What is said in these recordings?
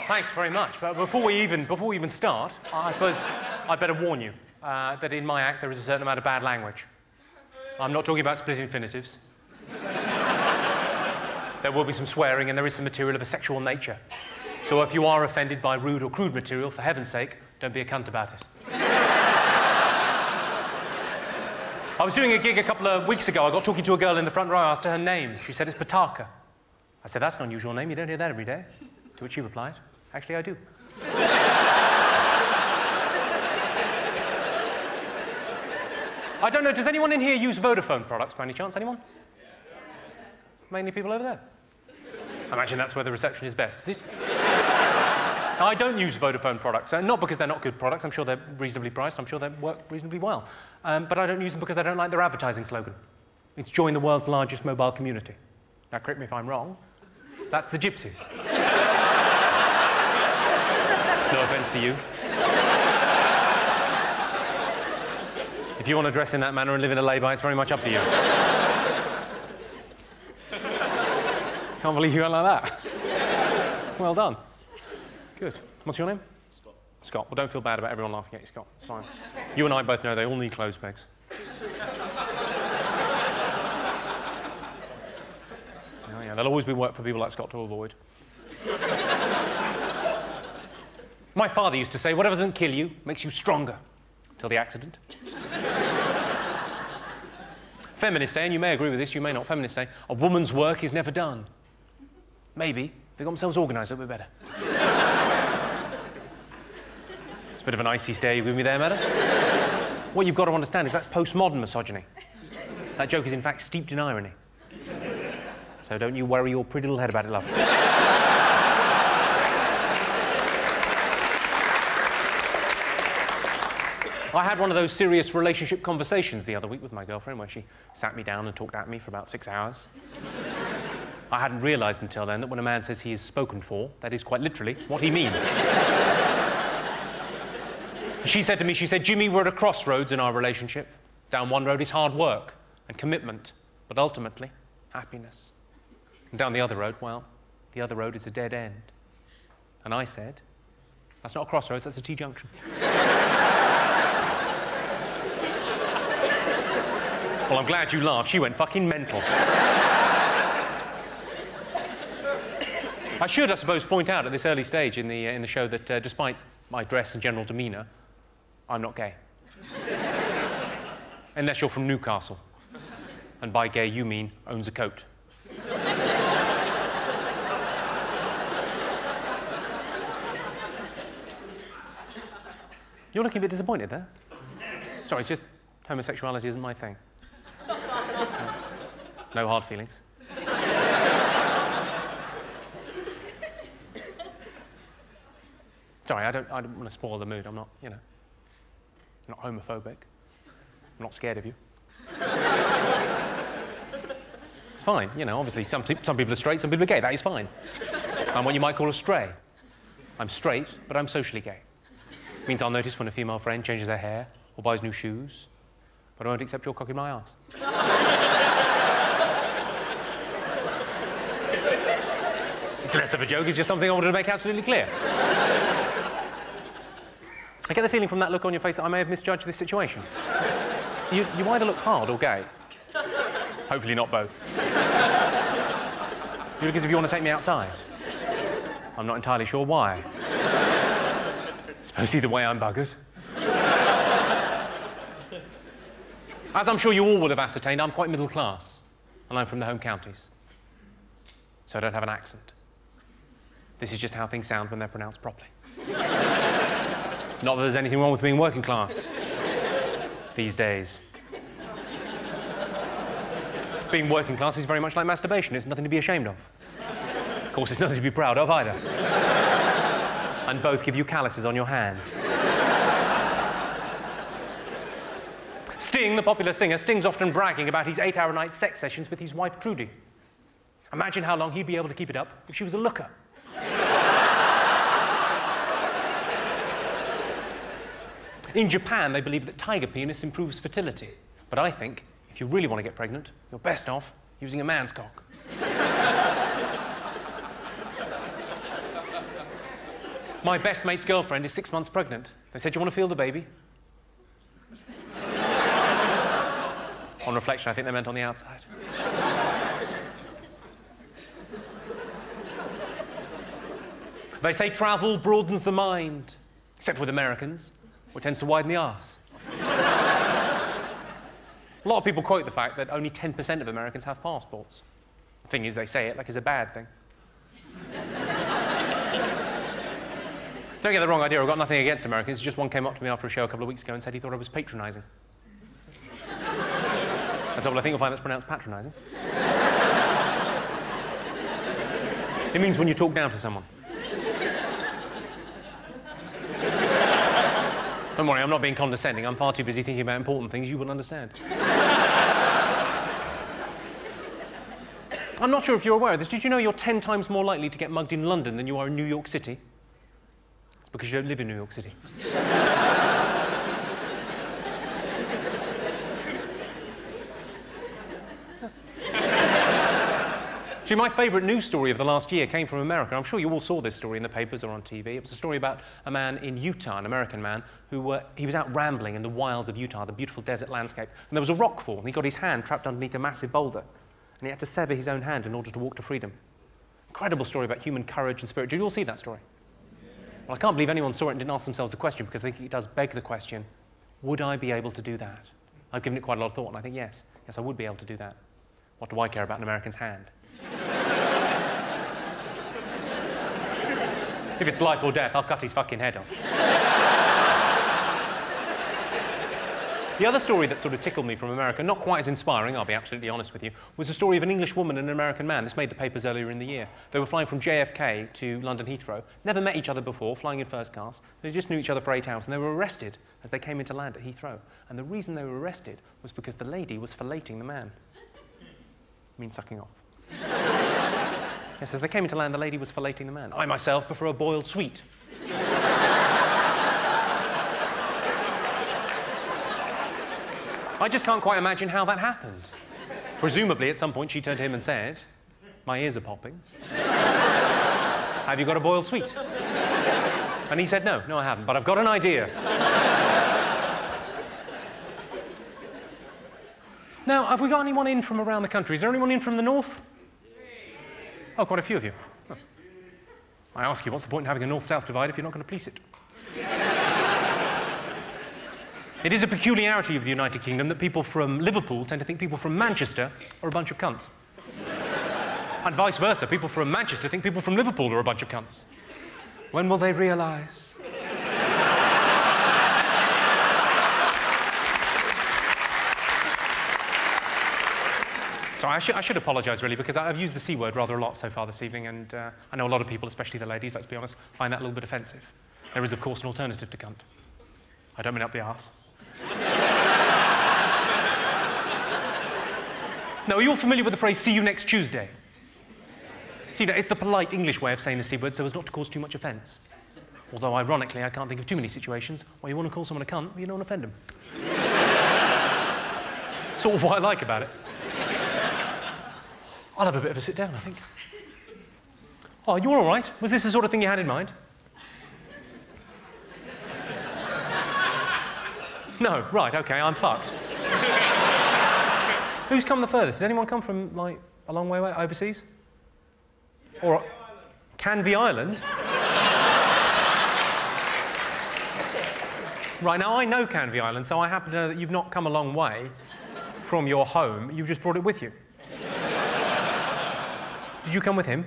thanks very much. But before we even start, I suppose I'd better warn you that in my act there is a certain amount of bad language. I'm not talking about split infinitives. There will be some swearing and there is some material of a sexual nature. So if you are offended by rude or crude material, for heaven's sake, don't be a cunt about it. I was doing a gig a couple of weeks ago. I got talking to a girl in the front row. I asked her her name. She said it's Pataka. I said, that's an unusual name. You don't hear that every day. To which she replied, actually, I do. I don't know, does anyone in here use Vodafone products by any chance? Anyone? Mainly people over there. I imagine that's where the reception is best, is it? Now, I don't use Vodafone products, not because they're not good products. I'm sure they're reasonably priced. I'm sure they work reasonably well. But I don't use them because I don't like their advertising slogan. It's join the world's largest mobile community. Now, correct me if I'm wrong. That's the gypsies. No offence to you. If you want to dress in that manner and live in a lay-by, it's very much up to you. Can't believe you went like that. Well done. Good. What's your name? Scott. Scott. Well, don't feel bad about everyone laughing at you, Scott. It's fine. You and I both know they all need clothes pegs. Oh, yeah, there'll always be work for people like Scott to avoid. My father used to say, whatever doesn't kill you makes you stronger. Till the accident. Feminists say, and you may agree with this, you may not, feminists say, a woman's work is never done. Maybe they got themselves organised a bit better. It's a bit of an icy stare you give me there, madam. What you've got to understand is that's postmodern misogyny. That joke is in fact steeped in irony. So don't you worry your pretty little head about it, love. I had one of those serious relationship conversations the other week with my girlfriend where she sat me down and talked at me for about 6 hours. I hadn't realised until then that when a man says he is spoken for, that is quite literally what he means. She said to me, she said, Jimmy, we're at a crossroads in our relationship. Down one road is hard work and commitment, but ultimately, happiness. And down the other road, well, the other road is a dead end. And I said, that's not a crossroads, that's a T-junction. Well, I'm glad you laughed. She went fucking mental. I should, I suppose, point out at this early stage in the show that despite my dress and general demeanour, I'm not gay. Unless you're from Newcastle. And by gay, you mean owns a coat. You're looking a bit disappointed there. Sorry, it's just homosexuality isn't my thing. No hard feelings. Sorry, I don't want to spoil the mood. I'm not, you know, I'm not homophobic. I'm not scared of you. It's fine, you know, obviously some people are straight, some people are gay. That is fine. I'm what you might call a stray. I'm straight, but I'm socially gay. It means I'll notice when a female friend changes her hair or buys new shoes, but I won't accept your cock in my arse. It's less of a joke, it's just something I wanted to make absolutely clear. I get the feeling from that look on your face that I may have misjudged this situation. You either look hard or gay. Hopefully not both. You look as if you want to take me outside. I'm not entirely sure why. Suppose either way I'm buggered. As I'm sure you all will have ascertained, I'm quite middle class, and I'm from the home counties. So I don't have an accent. This is just how things sound when they're pronounced properly. Not that there's anything wrong with being working class these days. Being working class is very much like masturbation. It's nothing to be ashamed of. Of course, it's nothing to be proud of either. And both give you calluses on your hands. Sting, the popular singer, Sting's often bragging about his 8-hour-a-night sex sessions with his wife, Trudy. Imagine how long he'd be able to keep it up if she was a looker. In Japan, they believe that tiger penis improves fertility. But I think, if you really want to get pregnant, you're best off using a man's cock. My best mate's girlfriend is 6 months pregnant. They said, "Do you want to feel the baby?" On reflection, I think they meant on the outside. They say travel broadens the mind, except with Americans, which tends to widen the arse. A lot of people quote the fact that only 10% of Americans have passports. The thing is, they say it like it's a bad thing. Don't get the wrong idea, I've got nothing against Americans. Just one came up to me after a show a couple of weeks ago and said he thought I was patronising. I said, well, I think you'll find that's pronounced patronising. It means when you talk down to someone. Don't worry, I'm not being condescending. I'm far too busy thinking about important things you wouldn't understand. I'm not sure if you're aware of this. Did you know you're 10 times more likely to get mugged in London than you are in New York City? It's because you don't live in New York City. See, my favourite news story of the last year came from America. I'm sure you all saw this story in the papers or on TV. It was a story about a man in Utah, an American man, who he was out rambling in the wilds of Utah, the beautiful desert landscape, and there was a rockfall, and he got his hand trapped underneath a massive boulder, and he had to sever his own hand in order to walk to freedom. Incredible story about human courage and spirit. Did you all see that story? Well, I can't believe anyone saw it and didn't ask themselves the question, because I think it does beg the question, would I be able to do that? I've given it quite a lot of thought, and I think, yes, I would be able to do that. What do I care about an American's hand? If it's life or death, I'll cut his fucking head off. The other story that sort of tickled me from America, not quite as inspiring, I'll be absolutely honest with you, was the story of an English woman and an American man. This made the papers earlier in the year. They were flying from JFK to London Heathrow, never met each other before, flying in first class. They just knew each other for 8 hours, and they were arrested as they came into land at Heathrow. And the reason they were arrested was because the lady was filleting the man. I mean sucking off. Yes, as they came into land, the lady was filleting the man. I myself prefer a boiled sweet. I just can't quite imagine how that happened. Presumably, at some point, she turned to him and said, "My ears are popping. Have you got a boiled sweet?" And he said, "No, I haven't, but I've got an idea." Now, have we got anyone in from around the country? Is there anyone in from the north? Oh, quite a few of you. Oh. I ask you, what's the point in having a north-south divide if you're not going to police it? It is a peculiarity of the United Kingdom that people from Liverpool tend to think people from Manchester are a bunch of cunts. And vice versa, people from Manchester think people from Liverpool are a bunch of cunts. When will they realise? So I should apologise, really, because I've used the C word rather a lot so far this evening, and I know a lot of people, especially the ladies, let's be honest, find that a little bit offensive. There is, of course, an alternative to cunt. I don't mean up the arse. Now, are you all familiar with the phrase, "see you next Tuesday"? See, it's the polite English way of saying the C word so as not to cause too much offence. Although, ironically, I can't think of too many situations where you want to call someone a cunt, but you don't want to offend them. Sort of what I like about it. I'll have a bit of a sit down, I think. Oh, you're all right? Was this the sort of thing you had in mind? No, right, OK, I'm fucked. Who's come the furthest? Did anyone come from, like, a long way overseas? Or Canvey Island? Right, now I know Canvey Island, so I happen to know that you've not come a long way from your home, you've just brought it with you. Did you come with him?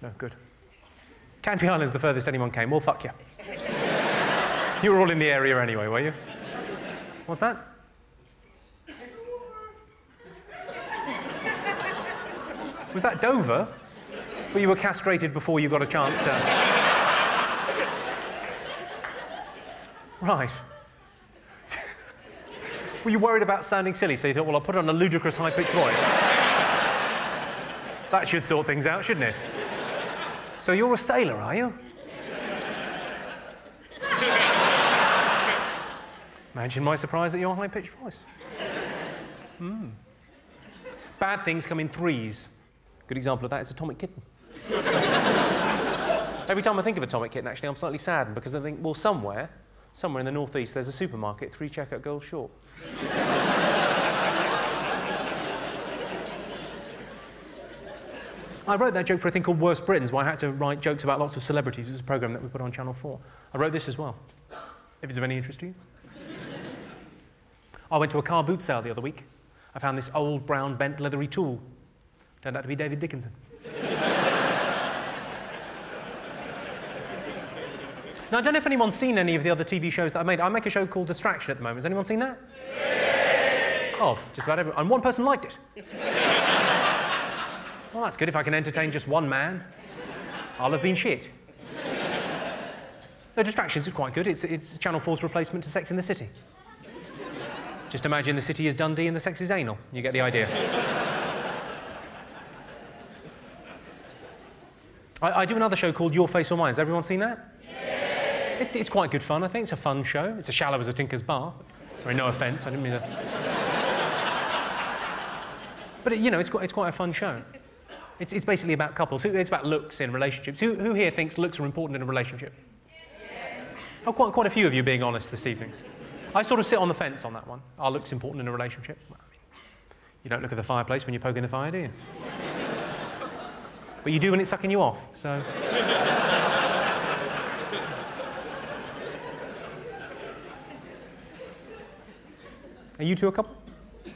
No, good. Canvey Island's the furthest anyone came. Well, fuck you. You were all in the area anyway, were you? What's that? Was that Dover? Well, you were castrated before you got a chance to... Right. Were you worried about sounding silly, so you thought, well, I'll put on a ludicrous high-pitched voice? That should sort things out, shouldn't it? So you're a sailor, are you? Imagine my surprise at your high-pitched voice. Bad things come in threes. Good example of that is Atomic Kitten. Every time I think of Atomic Kitten, actually, I'm slightly saddened because I think, well, somewhere in the northeast, there's a supermarket 3 checkout girls short. I wrote that joke for a thing called Worst Britons, where I had to write jokes about lots of celebrities. It was a programme that we put on Channel 4. I wrote this as well, if it's of any interest to you. I went to a car boot sale the other week. I found this old, brown, bent, leathery tool. Turned out to be David Dickinson. Now, I don't know if anyone's seen any of the other TV shows that I made. I make a show called Distraction at the moment. Has anyone seen that? Yeah. Oh, just about everyone. And one person liked it. Well, that's good. If I can entertain just one man, I'll have been shit. The Distractions is quite good. It's Channel 4's replacement to Sex in the City. Just imagine the city is Dundee and the sex is anal. You get the idea. I do another show called Your Face or Mine. Has everyone seen that? It's quite good fun, I think. It's a fun show. It's as shallow as a tinker's bar. I mean, no offence, I didn't mean to... But, you know, it's quite a fun show. It's basically about couples. It's about looks in relationships. Who here thinks looks are important in a relationship? Oh, quite a few of you being honest this evening. I sort of sit on the fence on that one. Are looks important in a relationship? Well, I mean, you don't look at the fireplace when you're poking the fire, do you? But you do when it's sucking you off, so... Are you two a couple? Do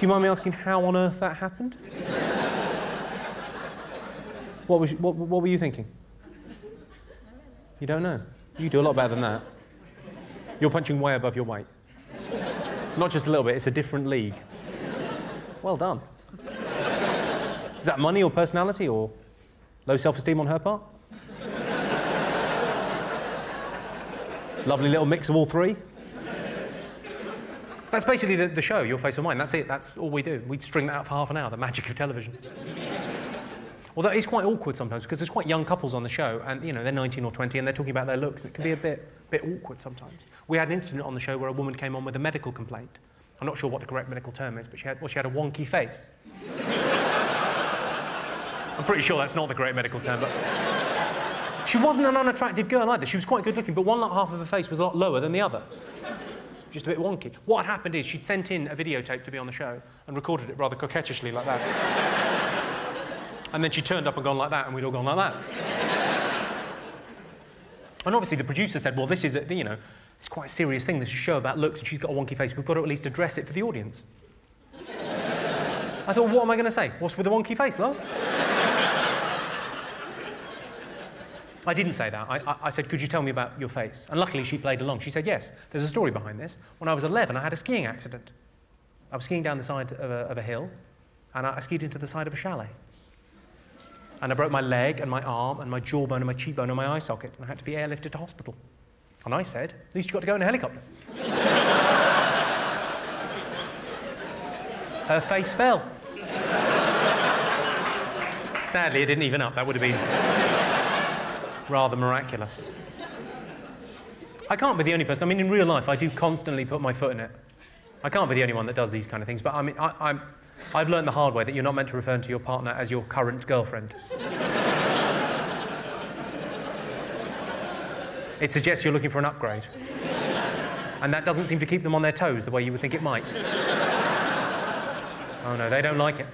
you mind me asking how on earth that happened? What were you thinking? You don't know? You do a lot better than that. You're punching way above your weight. Not just a little bit, it's a different league. Well done. Is that money or personality or low self-esteem on her part? Lovely little mix of all three. That's basically the show, Your Face or Mine. That's it. That's all we do. We string that out for half an hour, the magic of television. Although it's quite awkward sometimes because there's quite young couples on the show and, you know, they're 19 or 20 and they're talking about their looks. And it can be a bit awkward sometimes. We had an incident on the show where a woman came on with a medical complaint. I'm not sure what the correct medical term is, but she had a wonky face. I'm pretty sure that's not the correct medical term, but... She wasn't an unattractive girl either. She was quite good looking, but one half of her face was a lot lower than the other. Just a bit wonky. What had happened is she'd sent in a videotape to be on the show and recorded it rather coquettishly like that. And then she turned up and gone like that, and we'd all gone like that. And obviously the producer said, well, this is, you know, it's quite a serious thing, this show about looks, and she's got a wonky face. We've got to at least address it for the audience. I thought, what am I going to say? What's with the wonky face, love? I didn't say that. I said, could you tell me about your face? And luckily, she played along. She said, yes, there's a story behind this. When I was 11, I had a skiing accident. I was skiing down the side of a hill, and I skied into the side of a chalet. And I broke my leg and my arm and my jawbone and my cheekbone and my eye socket, and I had to be airlifted to hospital. And I said, at least you got to go in a helicopter. Her face fell. Sadly, it didn't even up. That would have been rather miraculous. I can't be the only person. I mean, in real life, I do constantly put my foot in it. I can't be the only one that does these kind of things, but I mean, I've learned the hard way that you're not meant to refer to your partner as your current girlfriend. It suggests you're looking for an upgrade. And that doesn't seem to keep them on their toes the way you would think it might. Oh no, they don't like it.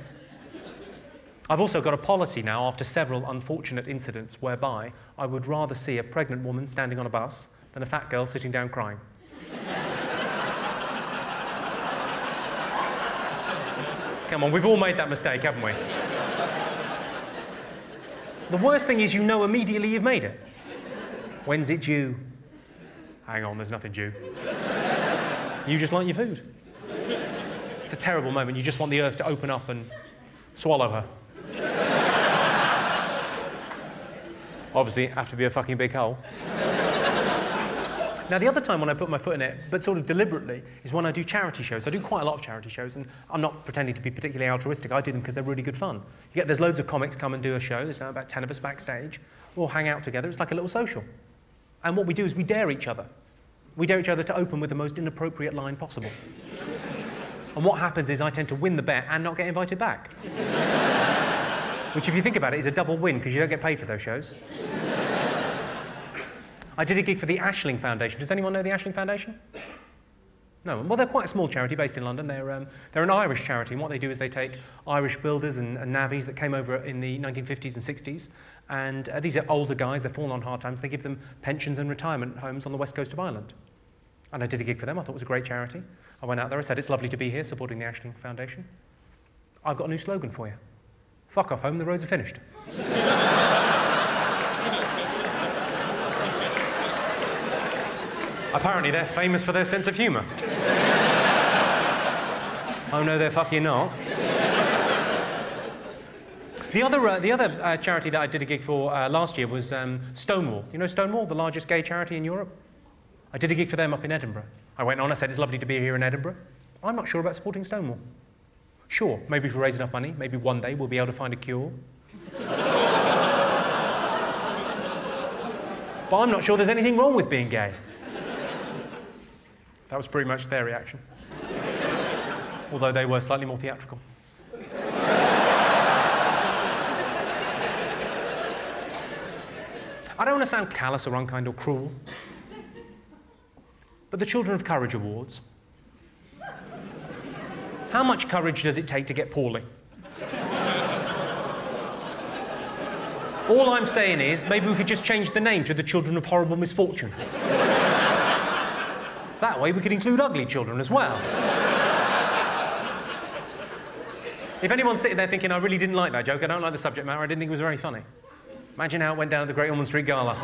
I've also got a policy now, after several unfortunate incidents, whereby I would rather see a pregnant woman standing on a bus than a fat girl sitting down crying. Come on, we've all made that mistake, haven't we? The worst thing is you know immediately you've made it. When's it due? Hang on, there's nothing due. You just like your food. It's a terrible moment. You just want the earth to open up and swallow her. Obviously, have to be a fucking big hole. Now, the other time when I put my foot in it, but sort of deliberately, is when I do charity shows. I do quite a lot of charity shows, and I'm not pretending to be particularly altruistic. I do them because they're really good fun. There's loads of comics come and do a show. There's about 10 of us backstage. We'll hang out together. It's like a little social. And what we do is we dare each other. We dare each other to open with the most inappropriate line possible. And what happens is I tend to win the bet and not get invited back. Which, if you think about it, is a double win, because you don't get paid for those shows. I did a gig for the Ashling Foundation. Does anyone know the Ashling Foundation? No. Well, they're quite a small charity based in London. They're an Irish charity, and what they do is they take Irish builders and navvies that came over in the 1950s and 60s, and these are older guys, they've fallen on hard times, they give them pensions and retirement homes on the west coast of Ireland. And I did a gig for them. I thought it was a great charity. I went out there, I said, it's lovely to be here supporting the Ashling Foundation. I've got a new slogan for you. Fuck off home, the roads are finished. Apparently they're famous for their sense of humour. Oh no, they're fucking not. The other charity that I did a gig for last year was Stonewall. You know Stonewall, the largest gay charity in Europe? I did a gig for them up in Edinburgh. I went on, I said, it's lovely to be here in Edinburgh. I'm not sure about supporting Stonewall. Sure, maybe if we raise enough money, maybe one day we'll be able to find a cure. But I'm not sure there's anything wrong with being gay. That was pretty much their reaction. Although they were slightly more theatrical. I don't want to sound callous or unkind or cruel, but the Children of Courage Awards. How much courage does it take to get poorly? All I'm saying is, maybe we could just change the name to the Children of Horrible Misfortune. That way we could include ugly children as well. If anyone's sitting there thinking, I really didn't like that joke, I don't like the subject matter, I didn't think it was very funny. Imagine how it went down at the Great Ormond Street Gala.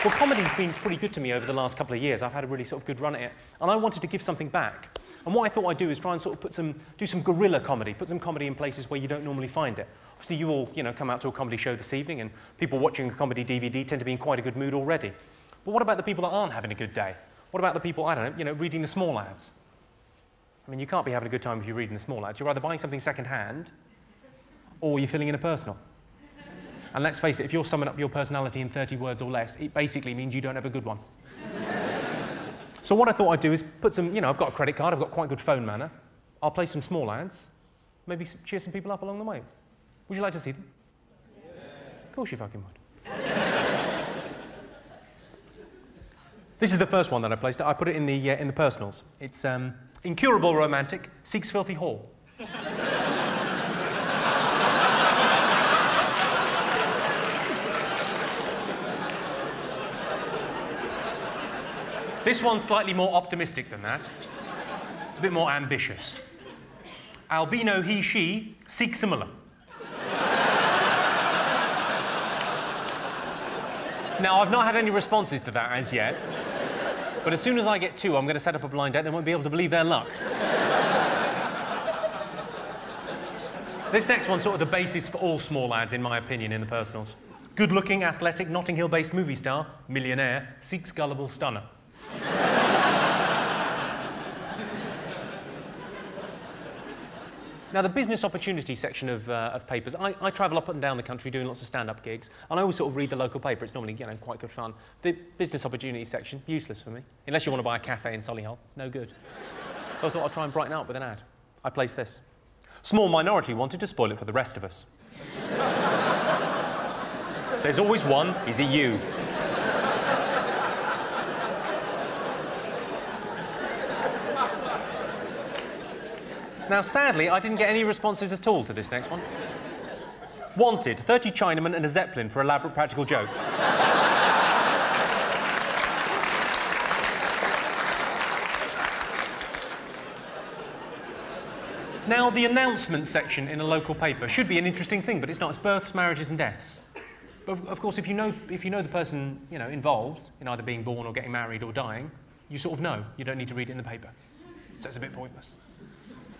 Well, comedy's been pretty good to me over the last couple of years. I've had a really sort of good run at it. And I wanted to give something back. And what I thought I'd do is try and sort of do some guerrilla comedy, put some comedy in places where you don't normally find it. Obviously, you all, come out to a comedy show this evening, and people watching a comedy DVD tend to be in quite a good mood already. But what about the people that aren't having a good day? What about the people, I don't know, reading the small ads? I mean, you can't be having a good time if you're reading the small ads. You're either buying something second-hand, or you're filling in a personal. And let's face it, if you're summing up your personality in 30 words or less, it basically means you don't have a good one. So what I thought I'd do is put some, I've got a credit card, I've got quite good phone manner. I'll play some small ads, maybe cheer some people up along the way. Would you like to see them? Yeah. Of course you fucking would. This is the first one that I placed. I put it in the personals. It's incurable romantic, seeks filthy whore. This one's slightly more optimistic than that. It's a bit more ambitious. Albino he, she, seek similar. Now, I've not had any responses to that as yet, but as soon as I get two, I'm going to set up a blind date. They won't be able to believe their luck. This next one's sort of the basis for all small ads, in my opinion, in the personals. Good-looking, athletic, Notting Hill-based movie star, millionaire, seeks gullible stunner. Now, the business opportunity section of papers, I travel up and down the country doing lots of stand-up gigs, and I always sort of read the local paper. It's normally, quite good fun. The business opportunity section, useless for me. Unless you want to buy a cafe in Solihull, no good. So I thought I'd try and brighten up with an ad. I placed this. Small minority wanted to spoil it for the rest of us. There's always one, is it you? Now, sadly, I didn't get any responses at all to this next one. Wanted, 30 Chinamen and a Zeppelin for elaborate practical joke. Now, the announcement section in a local paper should be an interesting thing, but it's not. It's births, marriages and deaths. But, of course, if you know the person, involved in either being born or getting married or dying, you sort of know. You don't need to read it in the paper. So it's a bit pointless.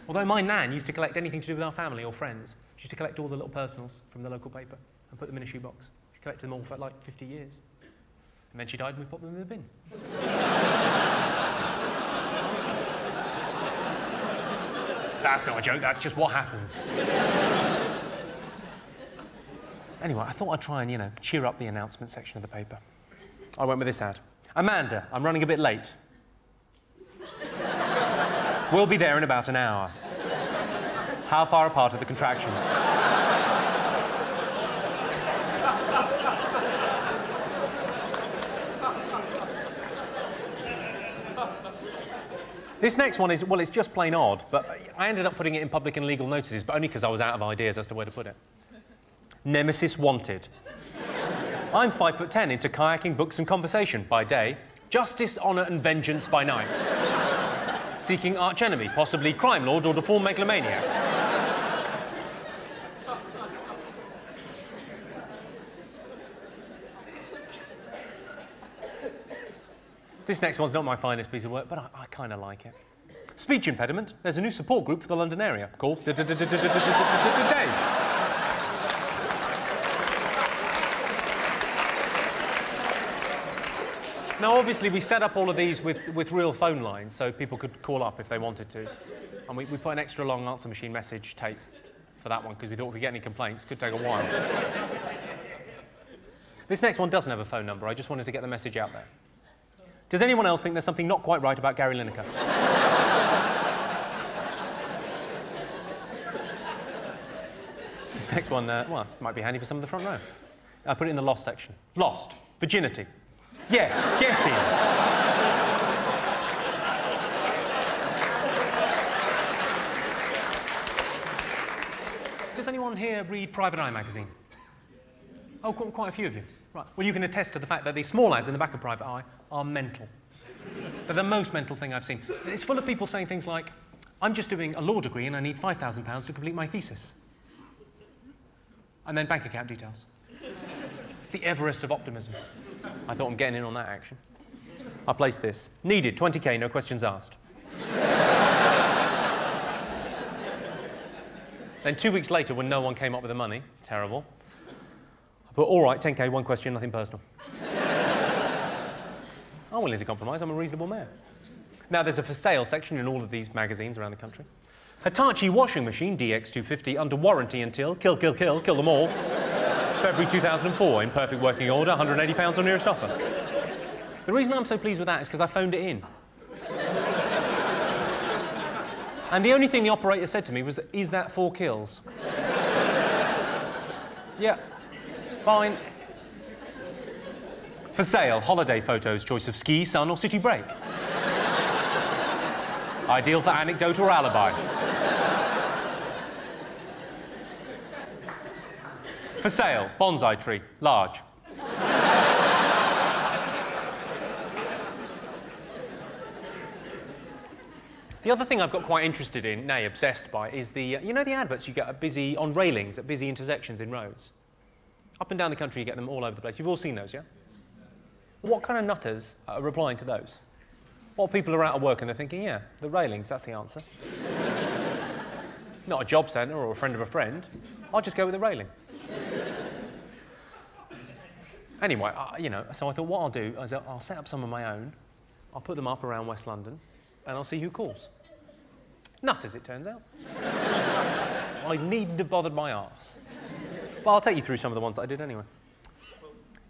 Although my nan used to collect anything to do with our family or friends. She used to collect all the little personals from the local paper and put them in a shoebox. She collected them all for like 50 years. And then she died and we put them in the bin. That's not a joke, that's just what happens. Anyway, I thought I'd try and, cheer up the announcement section of the paper. I went with this ad. Amanda, I'm running a bit late. We'll be there in about an hour. How far apart are the contractions? This next one is, well, it's just plain odd, but I ended up putting it in public and legal notices, but only because I was out of ideas as to where to put it. Nemesis wanted. I'm 5'10", into kayaking, books and conversation by day, justice, honour and vengeance by night. Seeking archenemy, possibly crime lord or deformed megalomaniac. This next one's not my finest piece of work, but I kind of like it. Speech impediment. There's a new support group for the London area called Dave. Now, obviously, we set up all of these with real phone lines, so people could call up if they wanted to. And we put an extra long answer machine message tape for that one, because we thought if we get any complaints, it could take a while. This next one doesn't have a phone number. I just wanted to get the message out there. Does anyone else think there's something not quite right about Gary Lineker? This next one, well, might be handy for some of the front row. I put it in the lost section. Lost. Virginity. Yes, get in. Does anyone here read Private Eye magazine? Oh, quite a few of you. Right. Well, you can attest to the fact that these small ads in the back of Private Eye are mental. They're the most mental thing I've seen. It's full of people saying things like, I'm just doing a law degree and I need £5,000 to complete my thesis. And then bank account details. It's the Everest of optimism. I thought I'm getting in on that action. I placed this. Needed, 20k, no questions asked. Then 2 weeks later, when no one came up with the money, terrible, I put, all right, 10k, one question, nothing personal. I'm willing to compromise, I'm a reasonable man. Now, there's a for sale section in all of these magazines around the country. Hitachi washing machine, DX250, under warranty until, kill them all, February 2004, in perfect working order, £180 on nearest offer. The reason I'm so pleased with that is because I phoned it in. And the only thing the operator said to me was, is that 4 kills? Yeah, fine. For sale, holiday photos, choice of ski, sun or city break. Ideal for anecdote or alibi. For sale, bonsai tree, large. The other thing I've got quite interested in, nay, obsessed by, is the, you know the adverts you get at busy, on railings at busy intersections in roads? Up and down the country, you get them all over the place. You've all seen those, yeah? What kind of nutters are replying to those? What people are out of work and they're thinking, yeah, the railings, that's the answer. Not a job centre or a friend of a friend. I'll just go with the railing. Anyway, you know, so I thought what I'll do is I'll set up some of my own. I'll put them up around West London, and I'll see who calls. Nutters, it turns out. I needn't have bothered my arse. But I'll take you through some of the ones that I did anyway.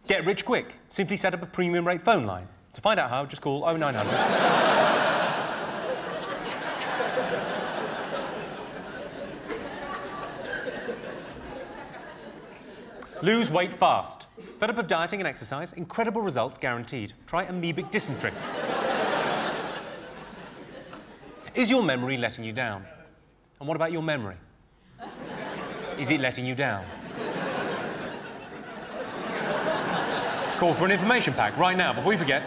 Get rich quick. Simply set up a premium rate phone line. To find out how, just call 0900. Lose weight fast. Fed up of dieting and exercise? Incredible results guaranteed. Try amoebic dysentery. Is your memory letting you down? And what about your memory? Is it letting you down? Call for an information pack right now, before you forget.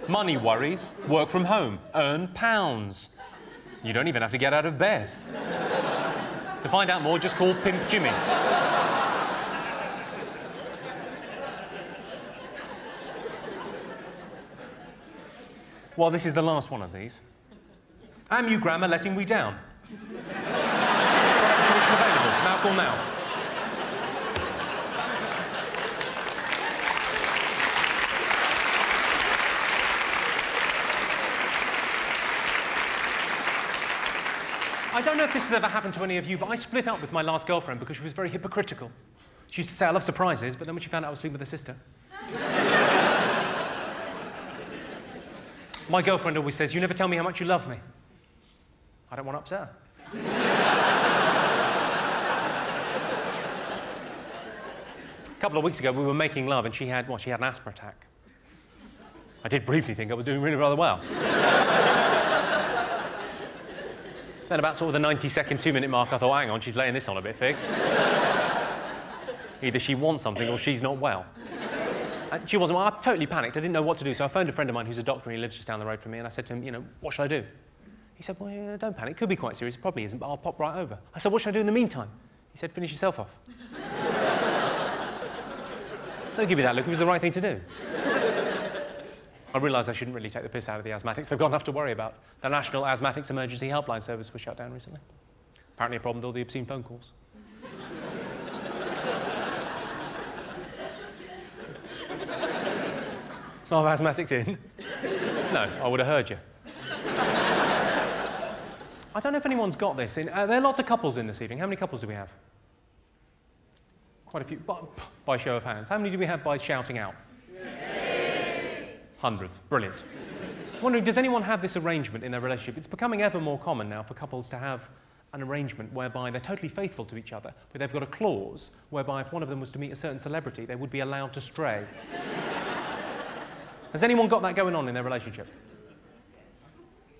Money worries. Work from home. Earn pounds. You don't even have to get out of bed. To find out more, just call Pimp Jimmy. Well, this is the last one of these. Am you grammar letting we down? Tuition available. Now call now. I don't know if this has ever happened to any of you, but I split up with my last girlfriend because she was very hypocritical. She used to say, I love surprises, but then when she found out I was sleeping with her sister... My girlfriend always says, "You never tell me how much you love me." I don't want to upset her. A couple of weeks ago, we were making love, and she had an asthma attack. I did briefly think I was doing really rather well. Then about sort of the 90-second, 2-minute mark, I thought, hang on, she's laying this on a bit, Fig. Either she wants something or she's not well. And she wasn't well. I totally panicked. I didn't know what to do, so I phoned a friend of mine who's a doctor, and he lives just down the road from me, and I said to him, you know, what should I do? He said, well, yeah, don't panic. It could be quite serious. It probably isn't, but I'll pop right over. I said, what should I do in the meantime? He said, finish yourself off. Don't give me that look. It was the right thing to do. I realised I shouldn't really take the piss out of the asthmatics. They've got enough to worry about. The National Asthmatics Emergency Helpline Service was shut down recently. Apparently a problem with all the obscene phone calls. Not have asthmatics in? No, I would have heard you. I don't know if anyone's got this. There are lots of couples in this evening. How many couples do we have? Quite a few. By show of hands. How many do we have by shouting out? Hundreds. Brilliant. I'm wondering, does anyone have this arrangement in their relationship? It's becoming ever more common now for couples to have an arrangement whereby they're totally faithful to each other, but they've got a clause whereby if one of them was to meet a certain celebrity, they would be allowed to stray. Has anyone got that going on in their relationship?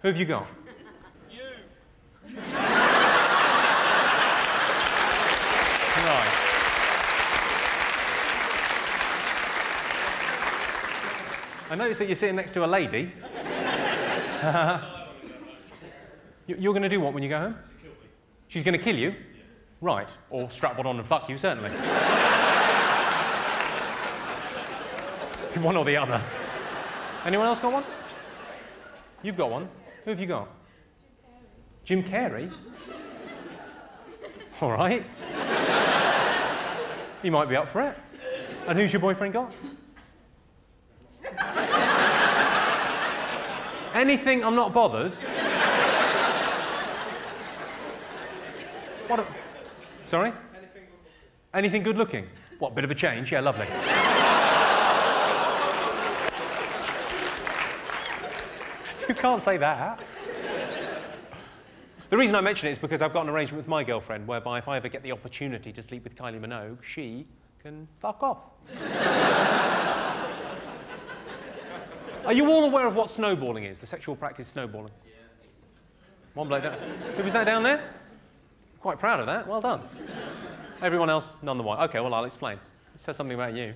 Who have you got? You. Right. I noticed that you're sitting next to a lady. You're going to do what when you go home? She's going to kill you? Right. Or strap one on and fuck you, certainly. One or the other. Anyone else got one? You've got one. Who have you got? Jim Carrey. All right. He might be up for it. And who's your boyfriend got? Anything, I'm not bothered. What? Sorry? Anything good looking. What, bit of a change? Yeah, lovely. You can't say that. The reason I mention it is because I've got an arrangement with my girlfriend whereby if I ever get the opportunity to sleep with Kylie Minogue, she can fuck off. Are you all aware of what snowballing is, the sexual practice snowballing? Yeah. One bloke down. Who was that down there? Quite proud of that. Well done. Everyone else, none the while. OK, well, I'll explain. It says something about you.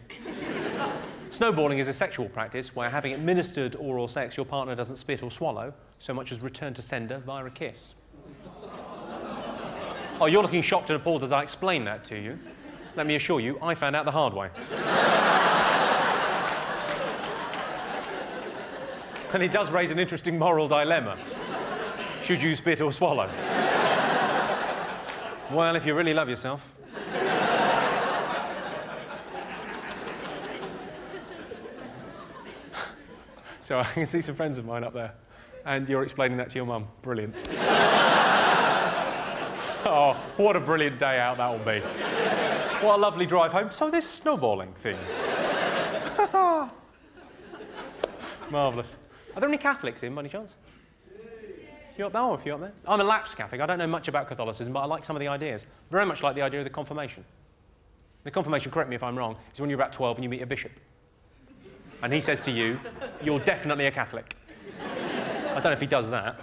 Snowballing is a sexual practice where, having administered oral sex, your partner doesn't spit or swallow so much as return to sender via a kiss. Oh, you're looking shocked and appalled as I explain that to you. Let me assure you, I found out the hard way. And it does raise an interesting moral dilemma. Should you spit or swallow? Well, if you really love yourself. So I can see some friends of mine up there, and you're explaining that to your mum. Brilliant. Oh, what a brilliant day out that will be. What a lovely drive home. So this snowballing thing. Marvellous. Are there any Catholics in, by any chance? You up there? Oh, a few up there. I'm a lapsed Catholic. I don't know much about Catholicism, but I like some of the ideas. Very much like the idea of the confirmation. The confirmation, correct me if I'm wrong, is when you're about 12 and you meet a bishop. And he says to you, you're definitely a Catholic. I don't know if he does that.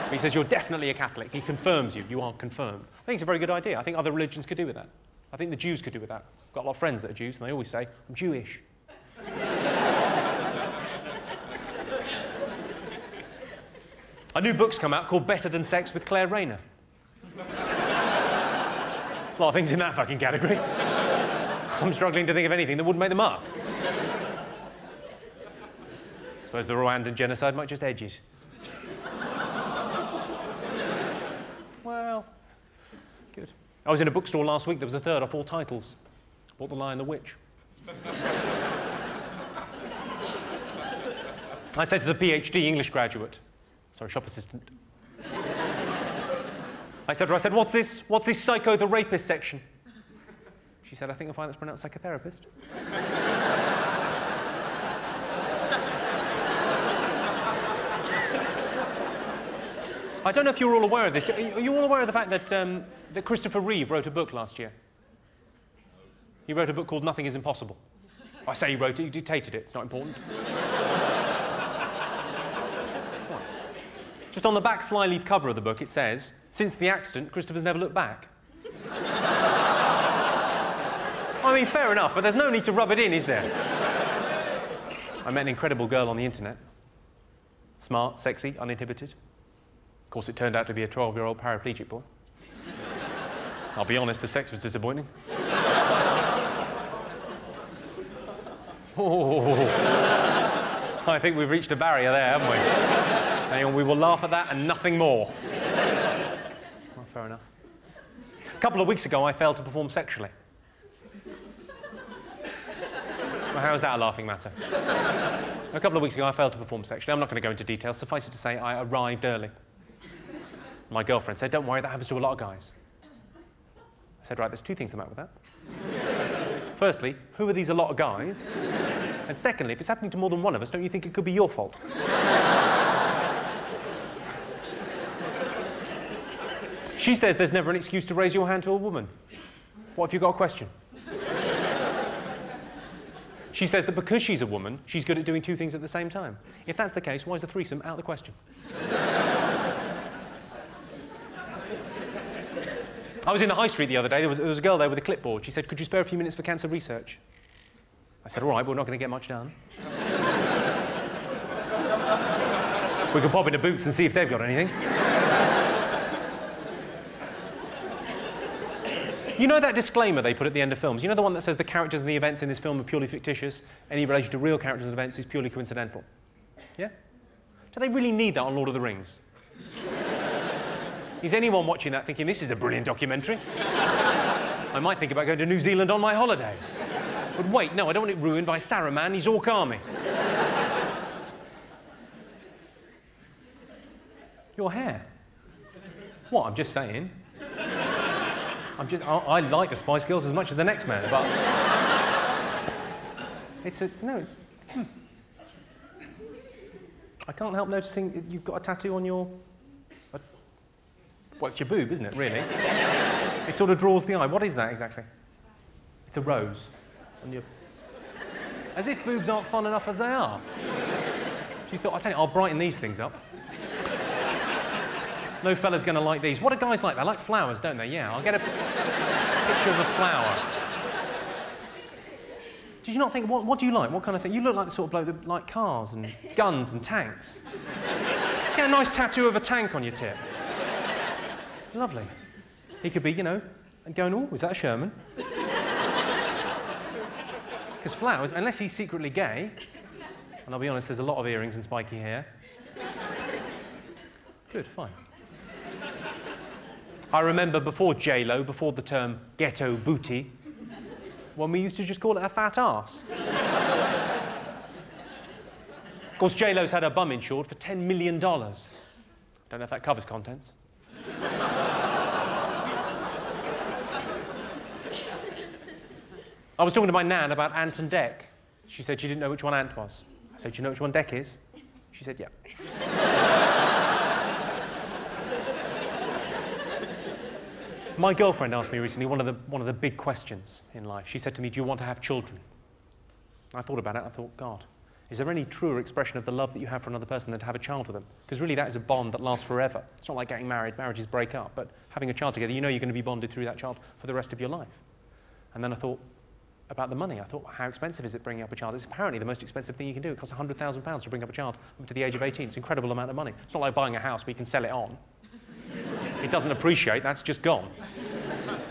But he says, you're definitely a Catholic. He confirms you. You are confirmed. I think it's a very good idea. I think other religions could do with that. I think the Jews could do with that. I've got a lot of friends that are Jews, and they always say, I'm Jewish. A new book's come out called Better Than Sex with Claire Rayner. A lot of things in that fucking category. I'm struggling to think of anything that wouldn't make the mark. I suppose the Rwandan genocide might just edge it. Well, good. I was in a bookstore last week. There was a third off all titles. Bought The Lion, the Witch. I said to the PhD English graduate, sorry, shop assistant. I said, what's this psycho the rapist section? She said, I think you'll find that's pronounced psychotherapist. I don't know if you're all aware of this. Are you all aware of the fact that, that Christopher Reeve wrote a book last year? He wrote a book called Nothing is Impossible. I say he wrote it, he dictated it. It's not important. Just on the back flyleaf cover of the book, it says, "Since the accident, Christopher's never looked back." I mean, fair enough, but there's no need to rub it in, is there? I met an incredible girl on the internet. Smart, sexy, uninhibited. Of course, it turned out to be a 12-year-old paraplegic boy. I'll be honest, the sex was disappointing. Oh, I think we've reached a barrier there, haven't we? And we will laugh at that and nothing more. Well, fair enough. A couple of weeks ago, I failed to perform sexually. Well, how is that a laughing matter? A couple of weeks ago, I failed to perform sexually. I'm not going to go into details. Suffice it to say, I arrived early. My girlfriend said, "Don't worry, that happens to a lot of guys." I said, "Right, there's two things the matter with that. Firstly, who are these a lot of guys? And secondly, if it's happening to more than one of us, don't you think it could be your fault?" She says there's never an excuse to raise your hand to a woman. What if you've got a question? She says that because she's a woman, she's good at doing two things at the same time. If that's the case, why is the threesome out of the question? I was in the high street the other day. There was a girl there with a clipboard. She said, "Could you spare a few minutes for cancer research?" I said, "All right, but we're not going to get much done." We can pop into Boots and see if they've got anything. You know that disclaimer they put at the end of films? You know the one that says the characters and the events in this film are purely fictitious, any relation to real characters and events is purely coincidental? Yeah? Do they really need that on Lord of the Rings? Is anyone watching that thinking, this is a brilliant documentary? I might think about going to New Zealand on my holidays. But wait, no, I don't want it ruined by Saruman, he's Orc Army. Your hair? What, I'm just saying. I like the Spice Girls as much as the next man, but... I can't help noticing you've got a tattoo on your... Well, it's your boob, isn't it, really? It sort of draws the eye. What is that, exactly? It's a rose. On your... As if boobs aren't fun enough as they are. She's thought, I'll tell you, I'll brighten these things up. No fella's going to like these. What do guys like? They like flowers, don't they? Yeah, I'll get a picture of a flower. Did you not think, what do you like? What kind of thing? You look like the sort of bloke that like cars and guns and tanks. Get a nice tattoo of a tank on your tip. Lovely. He could be, you know, and going, oh, is that a Sherman? Because flowers, unless he's secretly gay, and I'll be honest, there's a lot of earrings and spiky hair. Good, fine. I remember before J-Lo, before the term ghetto booty, when we used to just call it a fat arse. Of course, J-Lo's had her bum insured for $10 million. Don't know if that covers contents. I was talking to my nan about Ant and Dec. She said she didn't know which one Ant was. I said, do you know which one Dec is? She said, yeah. My girlfriend asked me recently one of the big questions in life. She said to me, do you want to have children? I thought about it. I thought, God, is there any truer expression of the love that you have for another person than to have a child with them? Because really that is a bond that lasts forever. It's not like getting married. Marriages break up. But having a child together, you know you're going to be bonded through that child for the rest of your life. And then I thought about the money. I thought, how expensive is it bringing up a child? It's apparently the most expensive thing you can do. It costs £100,000 to bring up a child up to the age of 18. It's an incredible amount of money. It's not like buying a house where you can sell it on. It doesn't appreciate, that's just gone.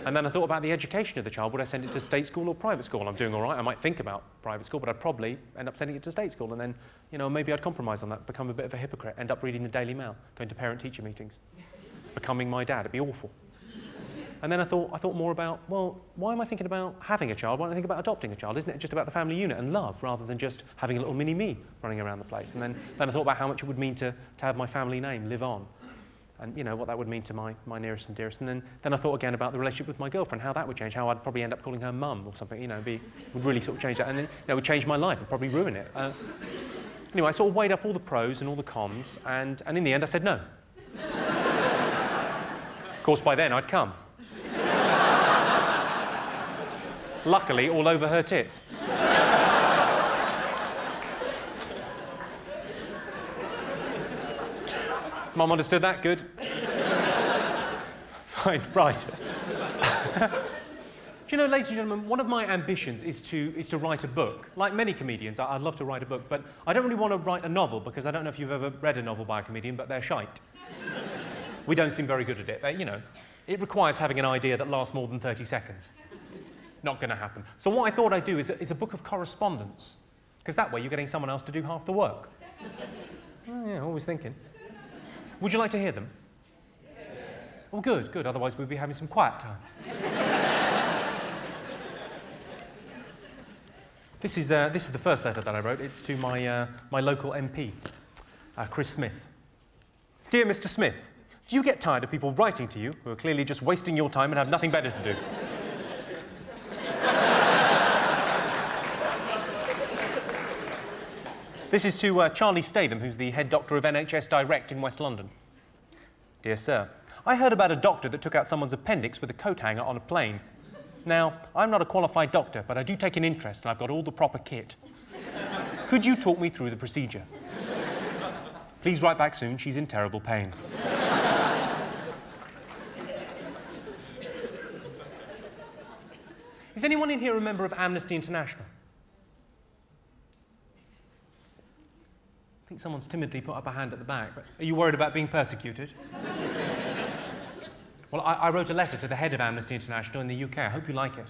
And then I thought about the education of the child. Would I send it to state school or private school? I'm doing all right. I might think about private school, but I'd probably end up sending it to state school. And then, you know, maybe I'd compromise on that, become a bit of a hypocrite, end up reading the Daily Mail, going to parent-teacher meetings, becoming my dad. It'd be awful. And then I thought more about, well, why am I thinking about having a child? Why don't I think about adopting a child? Isn't it just about the family unit and love, rather than just having a little mini-me running around the place? And then I thought about how much it would mean to have my family name live on. And, you know, what that would mean to my nearest and dearest. And then I thought again about the relationship with my girlfriend, how that would change, how I'd probably end up calling her mum or something, you know, would really sort of change that. And then, it would change my life, and probably ruin it. Anyway, I sort of weighed up all the pros and all the cons, and in the end I said no. course, by then I'd come. Luckily, all over her tits. Mum understood that? Good. Fine, right. Do you know, ladies and gentlemen, one of my ambitions is to write a book. Like many comedians, I'd love to write a book, but I don't really want to write a novel because I don't know if you've ever read a novel by a comedian, but they're shite. We don't seem very good at it. You know, it requires having an idea that lasts more than 30 seconds. Not going to happen. So what I thought I'd do is a book of correspondence, because that way you're getting someone else to do half the work. Oh, yeah, always thinking. Would you like to hear them? Oh, good, good. Otherwise we'd be having some quiet time. This is the first letter that I wrote. It's to my local MP, Chris Smith. Dear Mr. Smith, do you get tired of people writing to you who are clearly just wasting your time and have nothing better to do? This is to Charlie Statham, who's the head doctor of NHS Direct in West London. Dear sir, I heard about a doctor that took out someone's appendix with a coat hanger on a plane. Now, I'm not a qualified doctor, but I do take an interest and I've got all the proper kit. Could you talk me through the procedure? Please write back soon, she's in terrible pain. Is anyone in here a member of Amnesty International? I think someone's timidly put up a hand at the back, but are you worried about being persecuted? Well, I wrote a letter to the head of Amnesty International in the UK. I hope you like it.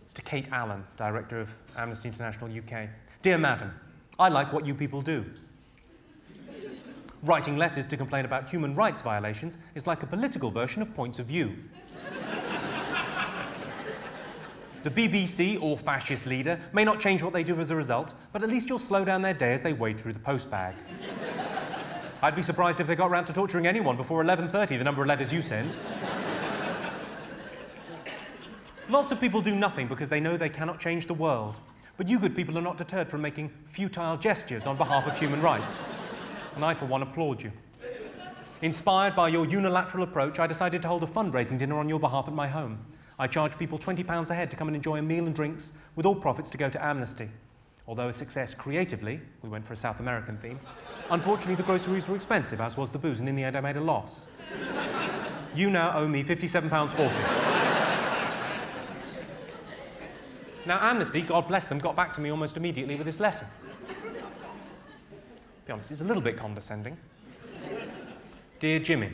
It's to Kate Allen, Director of Amnesty International UK. Dear Madam, I like what you people do. Writing letters to complain about human rights violations is like a political version of Points of View. The BBC or fascist leader may not change what they do as a result, but at least you'll slow down their day as they wade through the postbag. I'd be surprised if they got round to torturing anyone before 11:30, the number of letters you send. Lots of people do nothing because they know they cannot change the world. But you good people are not deterred from making futile gestures on behalf of human rights. And I, for one, applaud you. Inspired by your unilateral approach, I decided to hold a fundraising dinner on your behalf at my home. I charge people £20 a head to come and enjoy a meal and drinks, with all profits to go to Amnesty. Although a success creatively, we went for a South American theme, unfortunately the groceries were expensive, as was the booze, and in the end I made a loss. You now owe me £57.40. Now Amnesty, God bless them, got back to me almost immediately with this letter. To be honest, it's a little bit condescending. Dear Jimmy,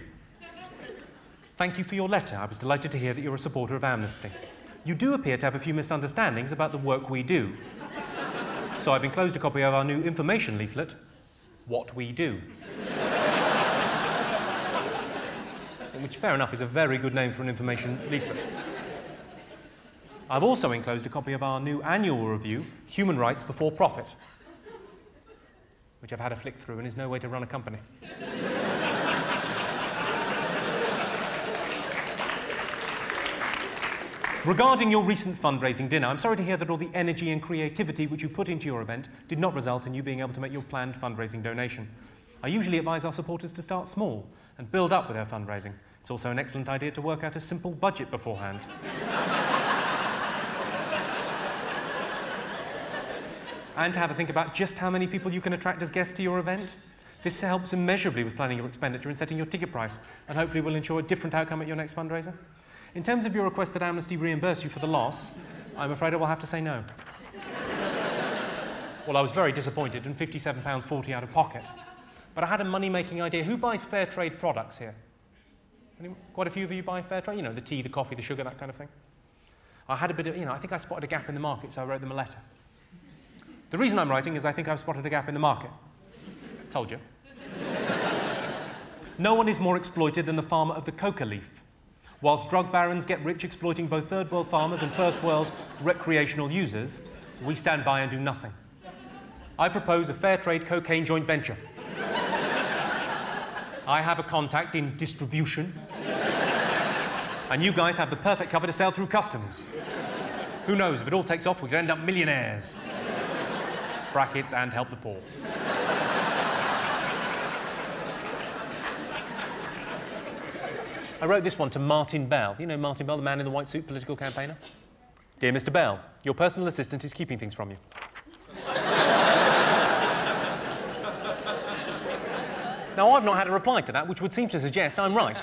thank you for your letter. I was delighted to hear that you're a supporter of Amnesty. You do appear to have a few misunderstandings about the work we do. So I've enclosed a copy of our new information leaflet, What We Do. Which, fair enough, is a very good name for an information leaflet. I've also enclosed a copy of our new annual review, Human Rights Before Profit, which I've had a flick through and is no way to run a company. Regarding your recent fundraising dinner, I'm sorry to hear that all the energy and creativity which you put into your event did not result in you being able to make your planned fundraising donation. I usually advise our supporters to start small and build up with their fundraising. It's also an excellent idea to work out a simple budget beforehand. And to have a think about just how many people you can attract as guests to your event. This helps immeasurably with planning your expenditure and setting your ticket price, and hopefully will ensure a different outcome at your next fundraiser. In terms of your request that Amnesty reimburse you for the loss, I'm afraid I will have to say no. Well, I was very disappointed and £57.40 out of pocket. But I had a money-making idea. Who buys fair trade products here? Quite a few of you buy fair trade? You know, the tea, the coffee, the sugar, that kind of thing. I had a bit of, I think I spotted a gap in the market, so I wrote them a letter. The reason I'm writing is I think I've spotted a gap in the market. Told you. No one is more exploited than the farmer of the coca leaf. Whilst drug barons get rich exploiting both third world farmers and first world recreational users, we stand by and do nothing. I propose a fair trade cocaine joint venture. I have a contact in distribution, and you guys have the perfect cover to sell through customs. Who knows, if it all takes off, we could end up millionaires. Brackets, and help the poor. I wrote this one to Martin Bell. You know Martin Bell, the man in the white suit, political campaigner? Dear Mr. Bell, your personal assistant is keeping things from you. Now, I've not had a reply to that, which would seem to suggest I'm right.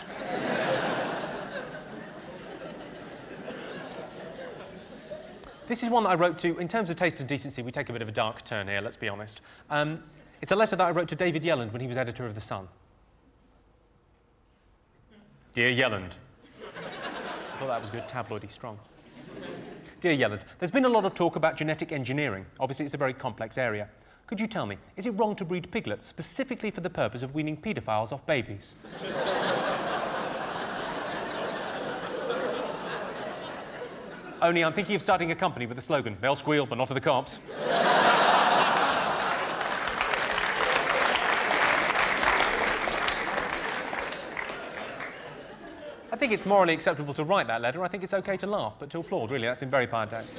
This is one that I wrote to, in terms of taste and decency, we take a bit of a dark turn here, let's be honest. It's a letter that I wrote to David Yelland when he was editor of The Sun. Dear Yelland. I thought that was good, tabloidy strong. Dear Yelland, there's been a lot of talk about genetic engineering. Obviously, it's a very complex area. Could you tell me, is it wrong to breed piglets specifically for the purpose of weaning paedophiles off babies? Only I'm thinking of starting a company with the slogan, they'll squeal, but not to the cops. I think it's morally acceptable to write that letter. I think it's OK to laugh, but to applaud, really, that's in very bad taste.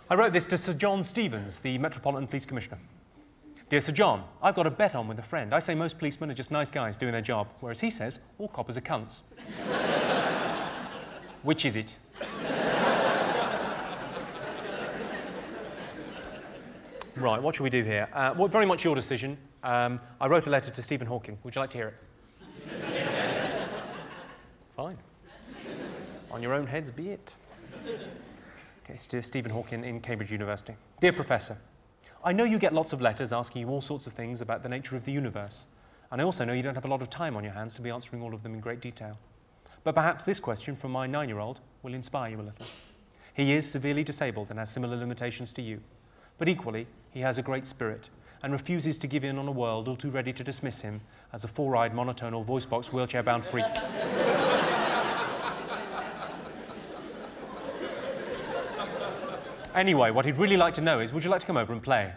I wrote this to Sir John Stevens, the Metropolitan Police Commissioner. Dear Sir John, I've got a bet on with a friend. I say most policemen are just nice guys doing their job, whereas he says all coppers are cunts. Which is it? Right, what should we do here? Well, very much your decision. I wrote a letter to Stephen Hawking. Would you like to hear it? Yes. Fine. On your own heads be it. Okay, it's to Stephen Hawking in Cambridge University. Dear Professor, I know you get lots of letters asking you all sorts of things about the nature of the universe, and I also know you don't have a lot of time on your hands to be answering all of them in great detail. But perhaps this question from my 9-year-old will inspire you a little. He is severely disabled and has similar limitations to you, but equally, he has a great spirit and refuses to give in on a world all too ready to dismiss him as a four-eyed, monotonal, voice-box, wheelchair-bound freak. Anyway, what he'd really like to know is, would you like to come over and play?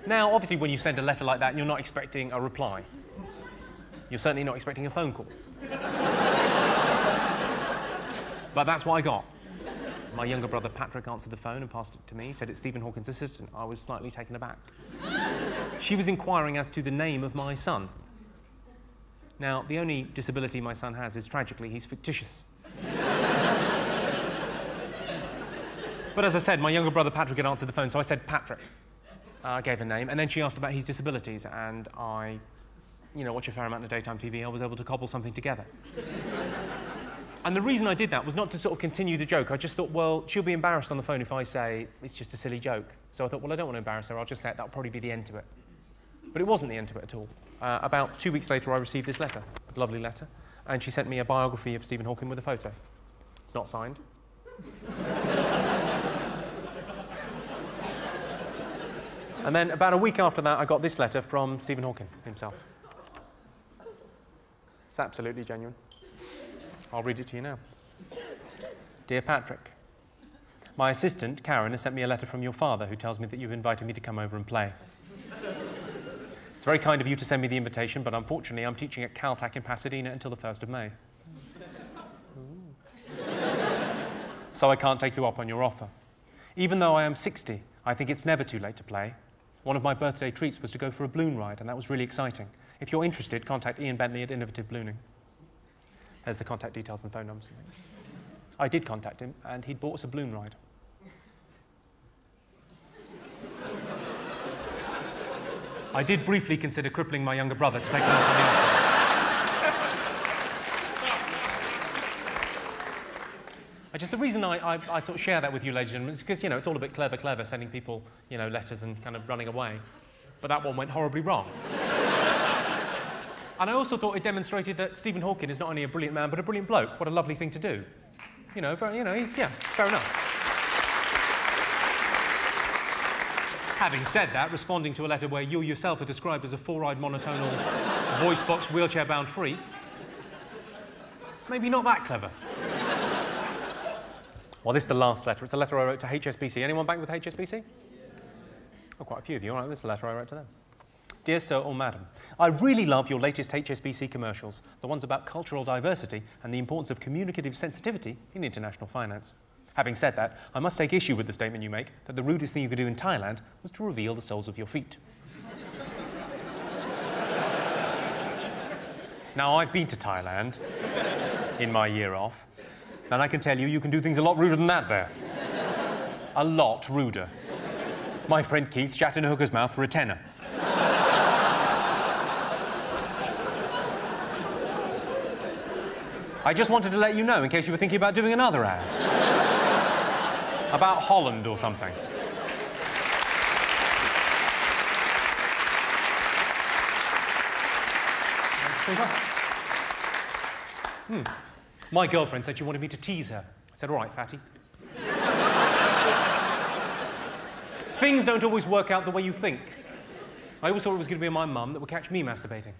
Now, obviously, when you send a letter like that, you're not expecting a reply. You're certainly not expecting a phone call. But that's what I got. My younger brother, Patrick, answered the phone and passed it to me. He said it's Stephen Hawking's assistant. I was slightly taken aback. She was inquiring as to the name of my son. Now, the only disability my son has is, tragically, he's fictitious. But as I said, my younger brother, Patrick, had answered the phone, so I said Patrick. I gave a name, and then she asked about his disabilities, and I, watch a fair amount of daytime TV. I was able to cobble something together. And the reason I did that was not to sort of continue the joke. I just thought, well, she'll be embarrassed on the phone if I say it's just a silly joke. So I thought, well, I don't want to embarrass her. I'll just say it. That'll probably be the end to it. But it wasn't the end to it at all. About 2 weeks later, I received this letter, a lovely letter, and she sent me a biography of Stephen Hawking with a photo. It's not signed. And then about a week after that, I got this letter from Stephen Hawking himself. It's absolutely genuine. I'll read it to you now. Dear Patrick, my assistant, Karen, has sent me a letter from your father who tells me that you've invited me to come over and play. It's very kind of you to send me the invitation, but unfortunately I'm teaching at Caltech in Pasadena until the 1st of May. So I can't take you up on your offer. Even though I am 60, I think it's never too late to play. One of my birthday treats was to go for a balloon ride, and that was really exciting. If you're interested, contact Ian Bentley at Innovative Ballooning. There's the contact details and phone numbers. I did contact him, and he'd bought us a balloon ride. I did briefly consider crippling my younger brother to take him up on the offer. The reason I sort of share that with you, ladies and gentlemen, is because, it's all a bit clever, sending people, letters and kind of running away. But that one went horribly wrong. And I also thought it demonstrated that Stephen Hawking is not only a brilliant man, but a brilliant bloke. What a lovely thing to do. Yeah, fair enough. Having said that, responding to a letter where you yourself are described as a four-eyed, monotonal, voice-box, wheelchair-bound freak, maybe not that clever. Well, this is the last letter. It's a letter I wrote to HSBC. Anyone back with HSBC? Oh, quite a few of you. All right, this is a letter I wrote to them. Dear Sir or Madam, I really love your latest HSBC commercials, the ones about cultural diversity and the importance of communicative sensitivity in international finance. Having said that, I must take issue with the statement you make that the rudest thing you could do in Thailand was to reveal the soles of your feet. Now, I've been to Thailand in my year off, and I can tell you, you can do things a lot ruder than that there. A lot ruder. My friend Keith shat in a hooker's mouth for a tenner. I just wanted to let you know, in case you were thinking about doing another ad. About Holland or something. My girlfriend said she wanted me to tease her. I said, all right, fatty. Things don't always work out the way you think. I always thought it was going to be my mum that would catch me masturbating.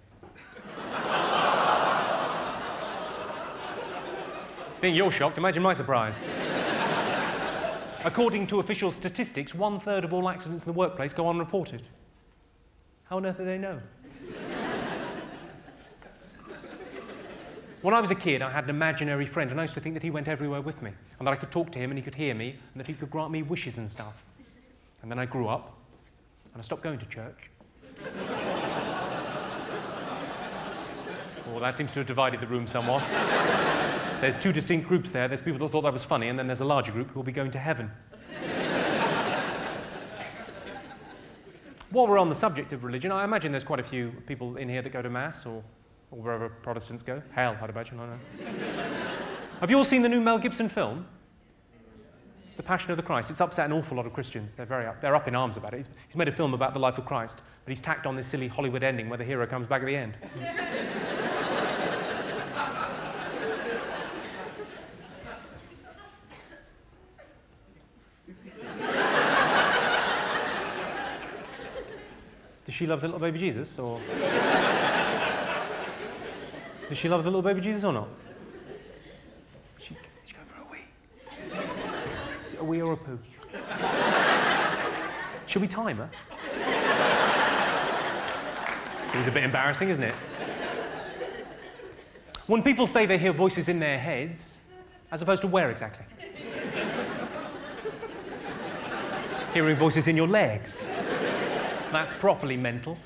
Think you're shocked, imagine my surprise. According to official statistics, 1/3 of all accidents in the workplace go unreported. How on earth do they know? When I was a kid, I had an imaginary friend, and I used to think that he went everywhere with me, and that I could talk to him and he could hear me, and that he could grant me wishes and stuff. And then I grew up, and I stopped going to church. Well, that seems to have divided the room somewhat. There's two distinct groups there. There's people that thought that was funny, and then there's a larger group who will be going to heaven. While we're on the subject of religion, I imagine there's quite a few people in here that go to Mass, or wherever Protestants go. Hell, I'd imagine, I don't know. Have you all seen the new Mel Gibson film? The Passion of the Christ. It's upset an awful lot of Christians. They're up in arms about it. He's made a film about the life of Christ, but he's tacked on this silly Hollywood ending where the hero comes back at the end. Does she love the little baby Jesus, or... Does she love the little baby Jesus or not? She go for a wee. Is it a wee or a poo? Should we time her? It's always a bit embarrassing, isn't it? When people say they hear voices in their heads, as opposed to where exactly? Hearing voices in your legs. That's properly mental.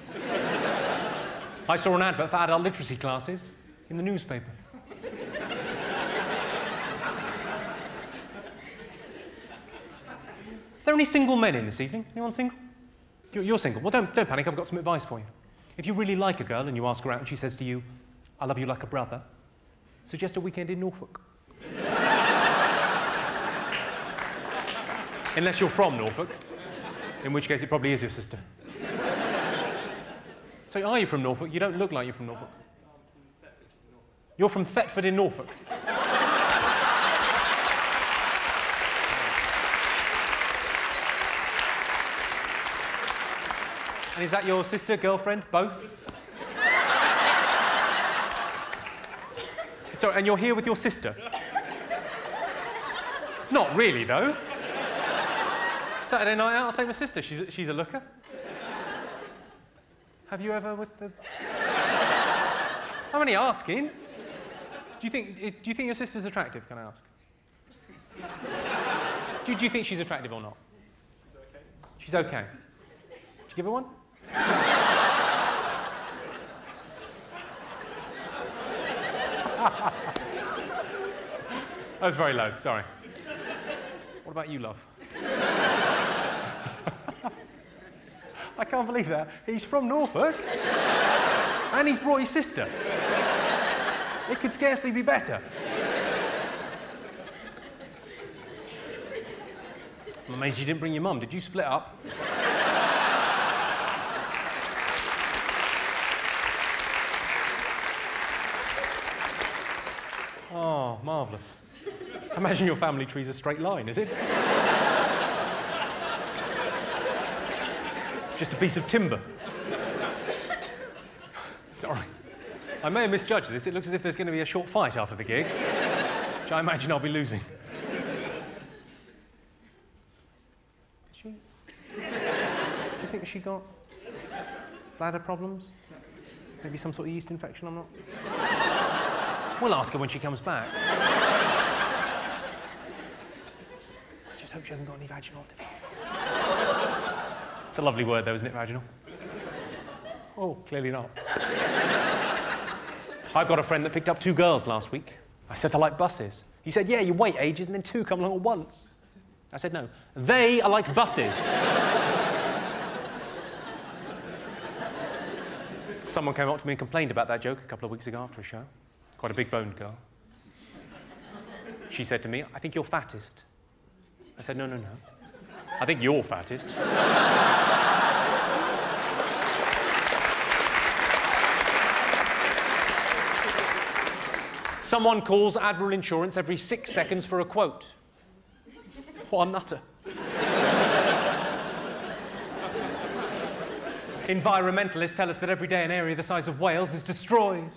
I saw an advert for adult literacy classes in the newspaper. Are there any single men in this evening? Anyone single? You're single. Well, don't panic. I've got some advice for you. If you really like a girl and you ask her out and she says to you, I love you like a brother, suggest a weekend in Norfolk. Unless you're from Norfolk, in which case it probably is your sister. So are you from Norfolk? You don't look like you're from Norfolk. You're from Thetford in Norfolk. And is that your sister, girlfriend, both? So, and you're here with your sister? Not really, though. Saturday night out, I'll take my sister. She's a looker. Have you ever with the... I'm only asking. Do you think your sister's attractive, can I ask? Do you think she's attractive or not? She's okay. Did you give her one? That was very low, sorry. What about you, love? I can't believe that. He's from Norfolk, and he's brought his sister. It could scarcely be better. I'm amazed you didn't bring your mum. Did you split up? Oh, marvellous. Imagine your family tree's a straight line, is it? It's just a piece of timber. Sorry. I may have misjudged this. It looks as if there's going to be a short fight after the gig, which I imagine I'll be losing. Is she? Do you think she got bladder problems? Maybe some sort of yeast infection, I'm not... We'll ask her when she comes back. I just hope she hasn't got any vaginal difficulties. It's a lovely word, though, isn't it, vaginal? Oh, clearly not. I've got a friend that picked up 2 girls last week. I said they're like buses. He said, yeah, you wait ages and then 2 come along at once. I said, no, they are like buses. Someone came up to me and complained about that joke a couple of weeks ago after a show. Quite a big-boned girl. She said to me, I think you're fattest. I said, no, no, no. I think you're fattest. Someone calls Admiral Insurance every 6 seconds for a quote. What a nutter. Environmentalists tell us that every day an area the size of Wales is destroyed.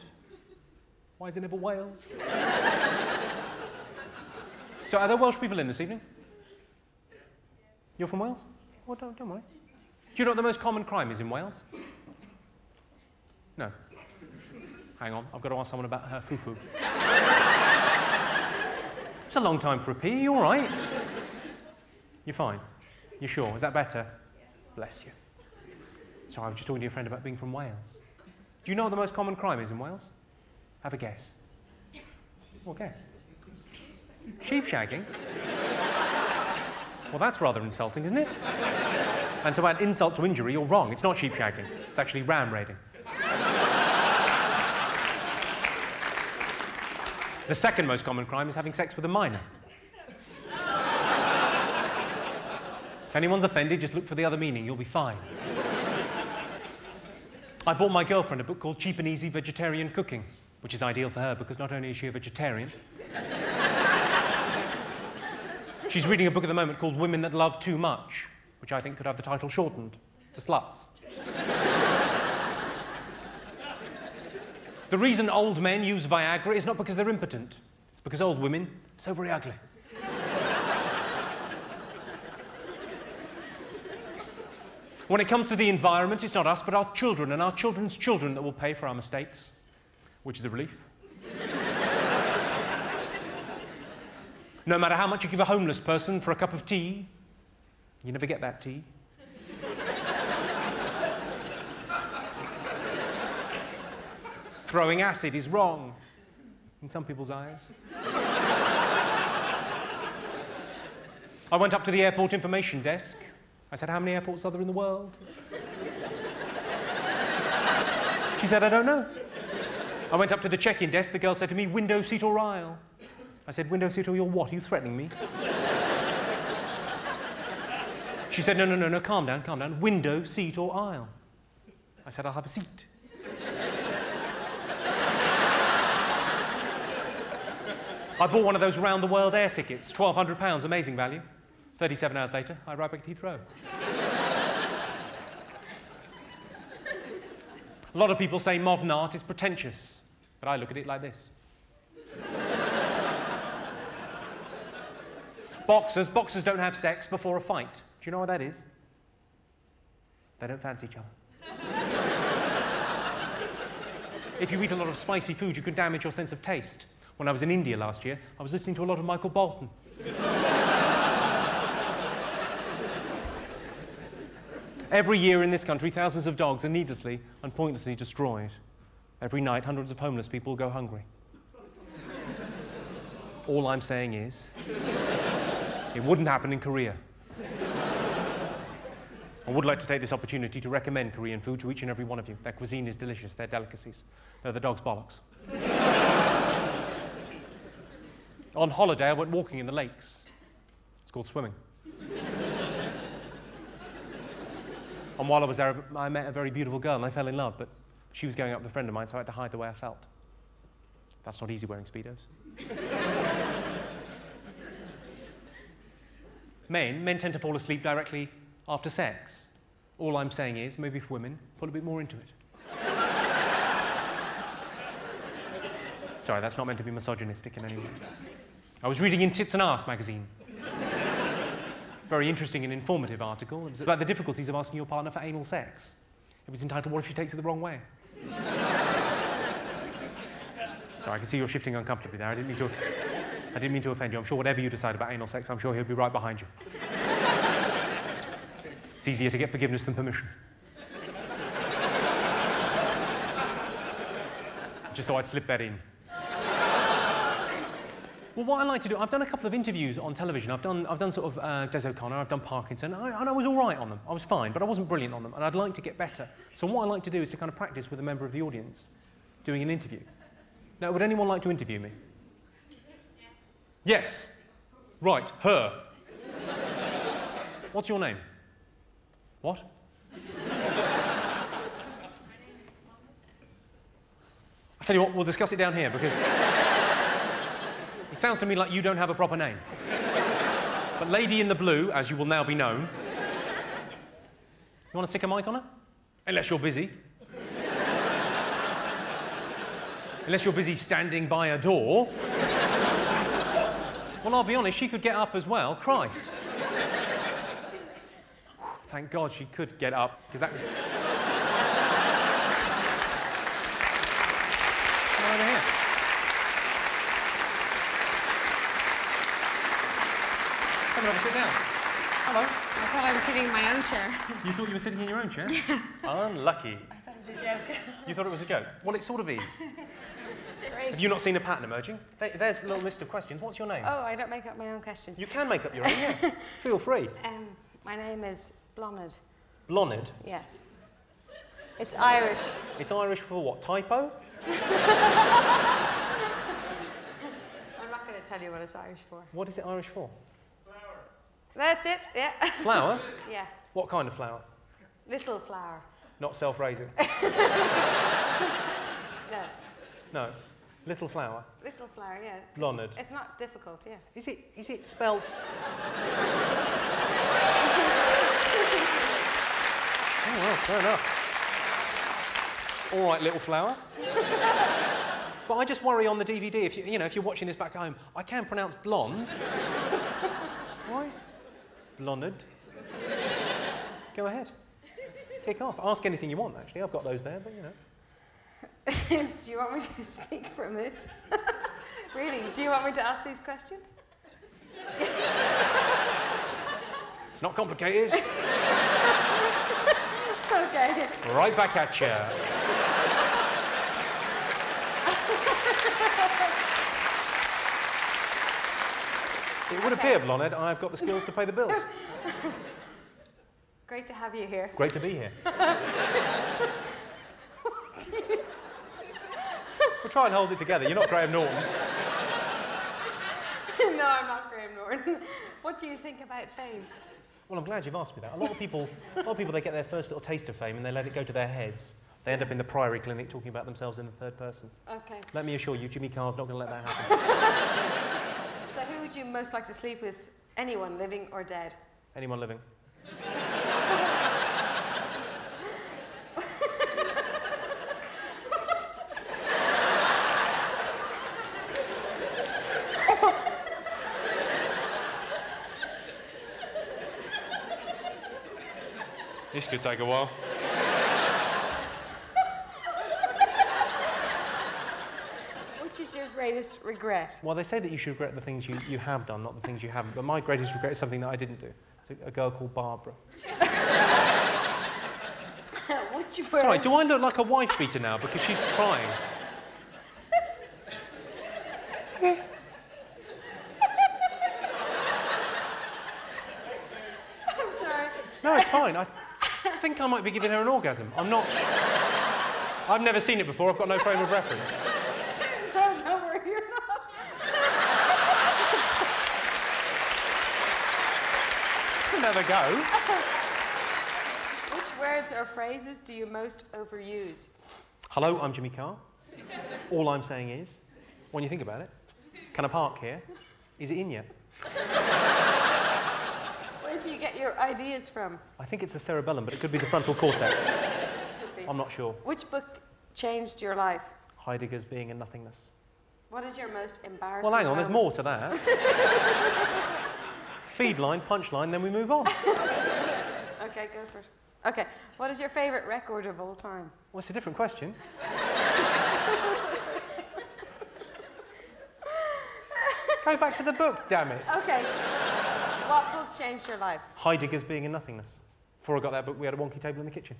Why is it never Wales? So are there Welsh people in this evening? You're from Wales? Well, don't worry. Do you know what the most common crime is in Wales? No. Hang on, I've got to ask someone about her fufu. It's a long time for a pee, you all right? You're fine? You sure? Is that better? Bless you. Sorry, I was just talking to your friend about being from Wales. Do you know what the most common crime is in Wales? Have a guess. What guess? Sheep shagging? Well, that's rather insulting, isn't it? And to add insult to injury, you're wrong. It's not sheep shagging. It's actually ram raiding. The second most common crime is having sex with a minor. If anyone's offended, just look for the other meaning. You'll be fine. I bought my girlfriend a book called Cheap and Easy Vegetarian Cooking, which is ideal for her because not only is she a vegetarian, she's reading a book at the moment called Women That Love Too Much, which I think could have the title shortened to Sluts. The reason old men use Viagra is not because they're impotent. It's because old women are so very ugly. When it comes to the environment, it's not us, but our children and our children's children that will pay for our mistakes, which is a relief. No matter how much you give a homeless person for a cup of tea, you never get that tea. Throwing acid is wrong, in some people's eyes. I went up to the airport information desk. I said, how many airports are there in the world? She said, I don't know. I went up to the check-in desk. The girl said to me, window, seat or aisle? I said, window, seat or you're what? Are you threatening me? She said, no, no, no, no, calm down, calm down. Window, seat or aisle? I said, I'll have a seat. I bought one of those round-the-world air tickets, £1,200, amazing value. 37 hours later, I arrived back at Heathrow. A lot of people say modern art is pretentious, but I look at it like this. Boxers don't have sex before a fight. Do you know what that is? They don't fancy each other. If you eat a lot of spicy food, you can damage your sense of taste. When I was in India last year, I was listening to a lot of Michael Bolton. Every year in this country, thousands of dogs are needlessly and pointlessly destroyed. Every night, hundreds of homeless people go hungry. All I'm saying is, it wouldn't happen in Korea. I would like to take this opportunity to recommend Korean food to each and every one of you. Their cuisine is delicious, their delicacies. They're the dog's bollocks. On holiday, I went walking in the lakes. It's called swimming. And while I was there, I met a very beautiful girl, and I fell in love, but she was going out with a friend of mine, so I had to hide the way I felt. That's not easy wearing Speedos. Men tend to fall asleep directly after sex. All I'm saying is, maybe for women, put a bit more into it. Sorry, that's not meant to be misogynistic in any way. I was reading in Tits and Arse magazine. Very interesting and informative article. It was about the difficulties of asking your partner for anal sex. It was entitled, What If She Takes It the Wrong Way? Sorry, I can see you're shifting uncomfortably there. I didn't mean to offend you. I'm sure whatever you decide about anal sex, I'm sure he'll be right behind you. It's easier to get forgiveness than permission. Just thought I'd slip that in. Well, what I like to do, I've done a couple of interviews on television. I've done sort of Des O'Connor, I've done Parkinson, and I was all right on them. I was fine, but I wasn't brilliant on them, and I'd like to get better. So what I like to do is to kind of practice with a member of the audience doing an interview. Now, would anyone like to interview me? Yes. Right, her. What's your name? What? I tell you what, we'll discuss it down here, because it sounds to me like you don't have a proper name. But Lady in the Blue, as you will now be known. You want to stick a mic on her? Unless you're busy. Unless you're busy standing by a door. Well, I'll be honest, she could get up as well. Christ. Thank God she could get up, because that... Come over here. Come over, sit down. Hello. I thought I was sitting in my own chair. You thought you were sitting in your own chair? Unlucky. I thought it was a joke. You thought it was a joke? Well, it sort of is. Great. Have you not seen a pattern emerging? There's a little list of questions. What's your name? Oh, I don't make up my own questions. You can make up your own, yeah. Feel free. My name is Blonid. Blonid? Yeah. It's Irish. It's Irish for what? Typo? I'm not going to tell you what it's Irish for. What is it Irish for? Flower. That's it, yeah. Flower? Yeah. What kind of flower? Little flower. Not self-raising? No. No. Little flower? Little flower, yeah. Blonid. It's not difficult, yeah. Is it spelled... Oh, well, fair enough. All right, little flower. But I just worry on the DVD, if you're watching this back home, I can pronounce blonde. Why? Blonid. Go ahead. Kick off. Ask anything you want, actually. I've got those there, but, you know. Do you want me to speak from this? Really? Do you want me to ask these questions? It's not complicated. Okay. Right back at you. It would appear, Blonid, I've got the skills to pay the bills. Great to have you here. Great to be here. We'll try and hold it together. You're not Graham Norton. No, I'm not Graham Norton. What do you think about fame? Well, I'm glad you've asked me that. A lot of people, they get their first little taste of fame and they let it go to their heads. They end up in the Priory Clinic talking about themselves in the third person. Okay. Let me assure you, Jimmy Carr's not going to let that happen. So who would you most like to sleep with? Anyone, living or dead? Anyone living. This could take a while. Which is your greatest regret? Well, they say that you should regret the things you have done, not the things you haven't. But my greatest regret is something that I didn't do. It's a girl called Barbara. Which words? Sorry, do I look like a wife beater now because she's crying? I'm sorry. No, it's fine. I think I might be giving her an orgasm. I'm not... I've never seen it before. I've got no frame of reference. No, don't worry, you're not. You'll never go. Which words or phrases do you most overuse? Hello, I'm Jimmy Carr. All I'm saying is, when you think about it, can I park here? Is it in yet? Where do you get your ideas from? I think it's the cerebellum, but it could be the frontal cortex. Could be. I'm not sure. Which book changed your life? Heidegger's Being and Nothingness. What is your most embarrassing Well, hang on, there's more moment? to that. Feed line, punch line, then we move on. Okay, go for it. Okay, what is your favourite record of all time? Well, it's a different question. Go back to the book, damn it. Okay. What book changed your life? Heidegger's Being and Nothingness. Before I got that book, we had a wonky table in the kitchen.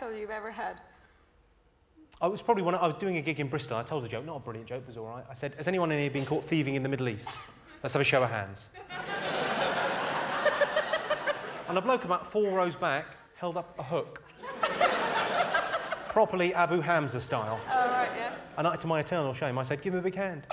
heckle you've ever had? I was probably when I was doing a gig in Bristol. I told a joke, not a brilliant joke, it was all right. I said, has anyone in here been caught thieving in the Middle East? Let's have a show of hands. And a bloke about 4 rows back held up a hook. Properly Abu Hamza style. Oh, right, yeah. And to my eternal shame, I said, give him a big hand.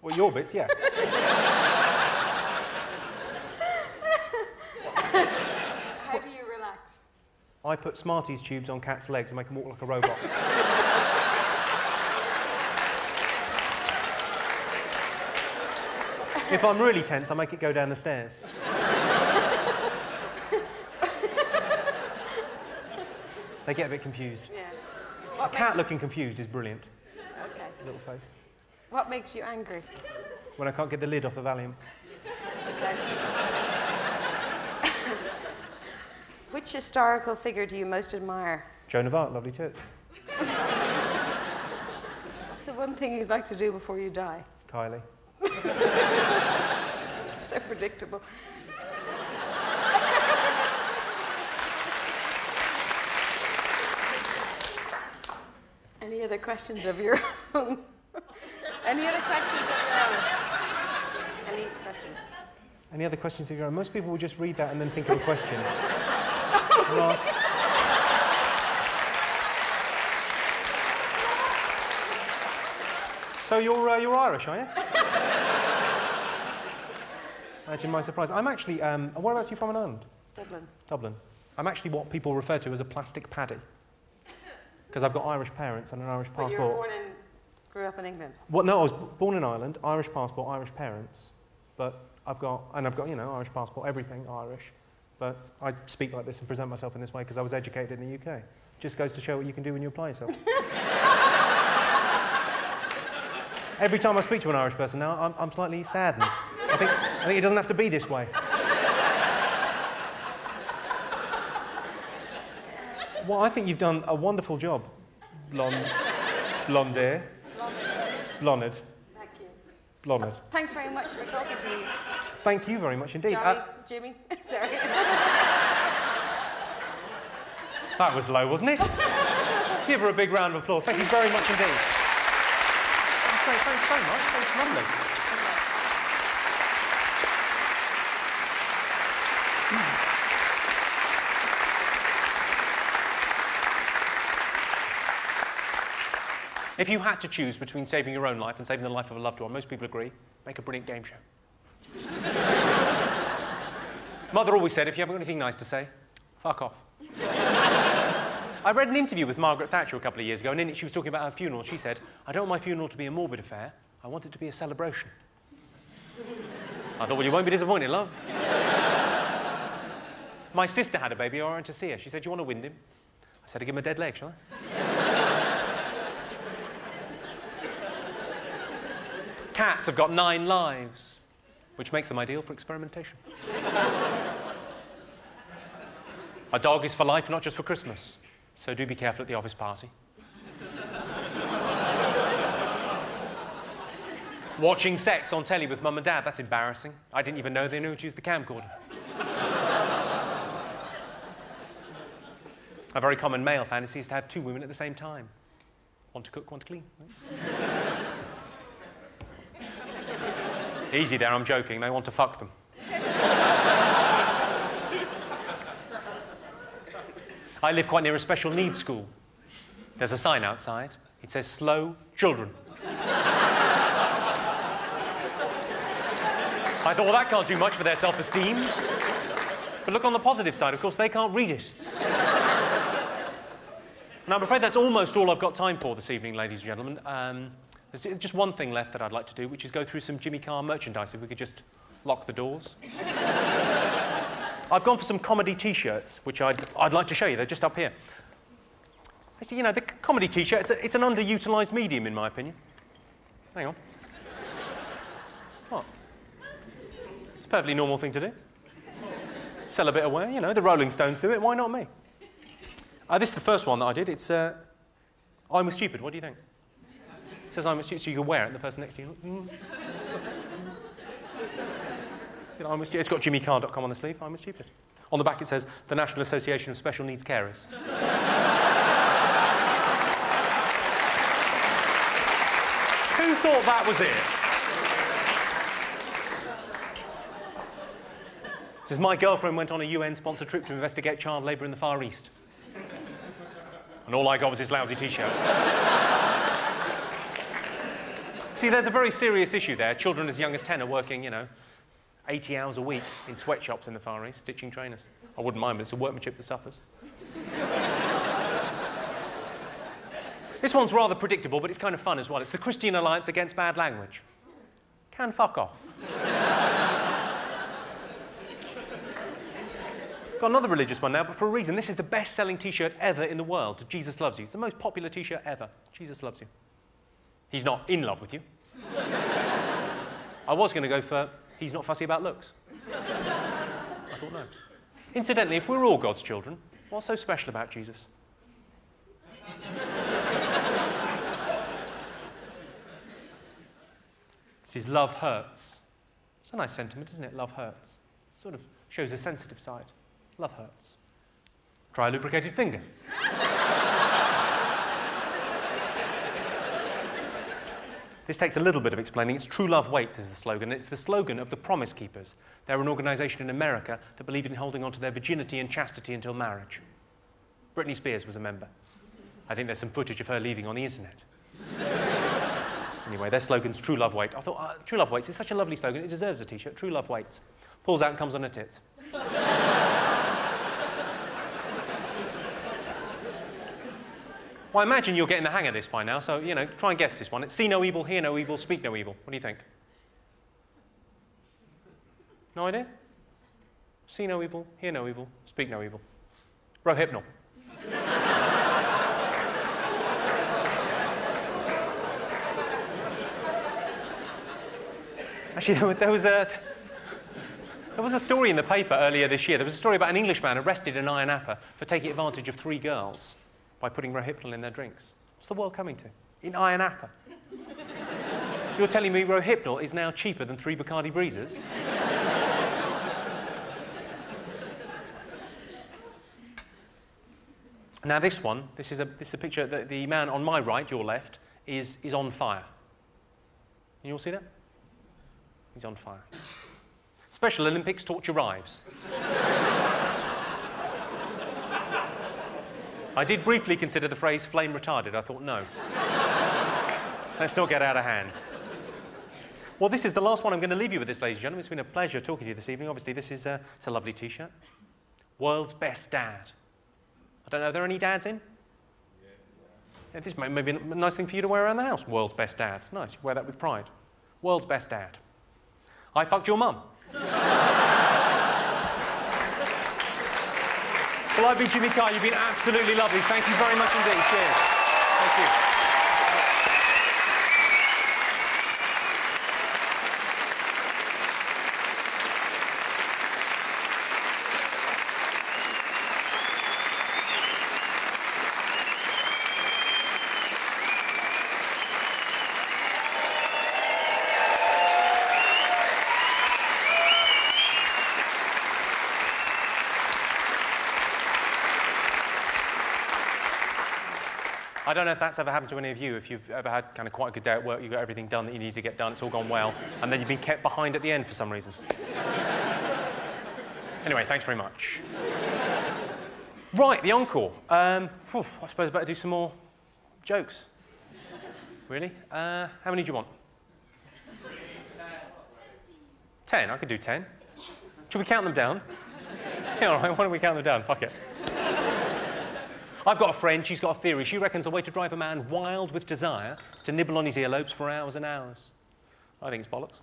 Well, your bits, yeah. How do you relax? I put Smarties tubes on cats' legs and make them walk like a robot. If I'm really tense, I make it go down the stairs. They get a bit confused. Yeah. A cat looking confused is brilliant. Okay. Little face. What makes you angry? When I can't get the lid off the Valium. Okay. Which historical figure do you most admire? Joan of Arc, lovely tits. What's the one thing you'd like to do before you die? Kylie. So predictable. Any other questions of your own? Any other questions of your own? Any questions? Any other questions of your own? Most people will just read that and then think of a question. Well, so you're Irish, are you? Imagine my surprise. I'm actually, whereabouts are you from in Ireland? Dublin. Dublin. I'm actually what people refer to as a plastic paddy. Because I've got Irish parents and an Irish passport. But you were grew up in England? Well, no, I was born in Ireland, Irish passport, Irish parents. But I've got, you know, Irish passport, everything Irish. But I speak like this and present myself in this way because I was educated in the UK. Just goes to show what you can do when you apply yourself. Every time I speak to an Irish person now, I'm slightly saddened. I think it doesn't have to be this way. Well, I think you've done a wonderful job, blonde dear. Blonde. Thank you. Blonde. Thanks very much for talking to me. Thank you very much indeed. Jimmy. Sorry. That was low, wasn't it? Give her a big round of applause. Thank you very much indeed. Thanks so much. That's lovely. If you had to choose between saving your own life and saving the life of a loved one, most people agree, make a brilliant game show. Mother always said, if you haven't got anything nice to say, fuck off. I read an interview with Margaret Thatcher a couple of years ago, and in it she was talking about her funeral. She said, I don't want my funeral to be a morbid affair. I want it to be a celebration. I thought, well, you won't be disappointed, love. My sister had a baby. I went to see her. She said, do you want to wind him? I said, I'd give him a dead leg, shall I? Cats have got 9 lives, which makes them ideal for experimentation. A dog is for life, not just for Christmas. So do be careful at the office party. Watching sex on telly with mum and dad, that's embarrassing. I didn't even know they knew to use the camcorder. A very common male fantasy is to have 2 women at the same time. One to cook, one to clean. Easy there, I'm joking. They want to fuck them. I live quite near a special needs school. There's a sign outside. It says, slow children. I thought, well, that can't do much for their self-esteem. But look on the positive side, of course, they can't read it. And I'm afraid that's almost all I've got time for this evening, ladies and gentlemen. There's just one thing left that I'd like to do, which is go through some Jimmy Carr merchandise, if we could just lock the doors. I've gone for some comedy T-shirts, which I'd like to show you. They're just up here. Actually, you know, the comedy T-shirt, it's an underutilised medium, in my opinion. Hang on. What? It's a perfectly normal thing to do. Sell a bit away, you know, the Rolling Stones do it, why not me? This is the first one that I did. It's I'm Stupid, what do you think? says I'm a student, so you can wear it, and the person next to you, you know, I'm a student. It's got jimmycarr.com on the sleeve, I'm a stupid. On the back it says, the National Association of Special Needs Carers. Who thought that was it? It says, my girlfriend went on a UN-sponsored trip to investigate child labour in the Far East. And all I got was this lousy T-shirt. See, there's a very serious issue there. Children as young as 10 are working, you know, 80 hours a week in sweatshops in the Far East, stitching trainers. I wouldn't mind, but it's the workmanship that suffers. This one's rather predictable, but it's kind of fun as well. It's the Christian Alliance Against Bad Language. Can fuck off. Got another religious one now, but for a reason. This is the best-selling T-shirt ever in the world. Jesus loves you. It's the most popular T-shirt ever. Jesus loves you. He's not in love with you. I was going to go for he's not fussy about looks. I thought no. Incidentally, if we're all God's children, what's so special about Jesus? This is love hurts. It's a nice sentiment, isn't it? Love hurts. Sort of shows a sensitive side. Love hurts. Try a lubricated finger. This takes a little bit of explaining. It's True Love Waits is the slogan. It's the slogan of the Promise Keepers. They're an organisation in America that believe in holding on to their virginity and chastity until marriage. Britney Spears was a member. I think there's some footage of her leaving on the internet. Anyway, their slogan's True Love Waits. I thought, True Love Waits is such a lovely slogan. It deserves a T-shirt. True Love Waits. Pulls out and comes on her tits. Well, I imagine you're getting the hang of this by now, so, you know, try and guess this one. It's see no evil, hear no evil, speak no evil. What do you think? No idea? See no evil, hear no evil, speak no evil. Rohypnol. Actually, there was a story in the paper earlier this year. There was a story about an Englishman arrested in Ayia Napa for taking advantage of 3 girls by putting Rohypnol in their drinks. What's the world coming to? In Ayia Napa. You're telling me Rohypnol is now cheaper than 3 Bacardi Breezers? Now this one, this is a picture that the man on my right, your left, is on fire. Can you all see that? He's on fire. Special Olympics torture arrives. I did briefly consider the phrase flame retarded. I thought, no. Let's not get out of hand. Well, this is the last one I'm going to leave you with this, ladies and gentlemen. It's been a pleasure talking to you this evening. Obviously, this is it's a lovely T-shirt. World's Best Dad. I don't know, are there any dads in? Yeah, this may be a nice thing for you to wear around the house. World's Best Dad. Nice, you wear that with pride. World's Best Dad. I fucked your mum. Well, I've been Jimmy Carr. You've been absolutely lovely. Thank you very much indeed. Cheers. Thank you. I don't know if that's ever happened to any of you, if you've ever had kind of quite a good day at work, you've got everything done that you need to get done, it's all gone well, and then you've been kept behind at the end for some reason. Anyway, thanks very much. Right, the encore. I suppose I better do some more jokes. Really? How many do you want? 10? I could do 10. Should we count them down? Yeah, all right, why don't we count them down? Fuck it. I've got a friend, she's got a theory. She reckons the way to drive a man wild with desire to nibble on his earlobes for hours and hours. I think it's bollocks.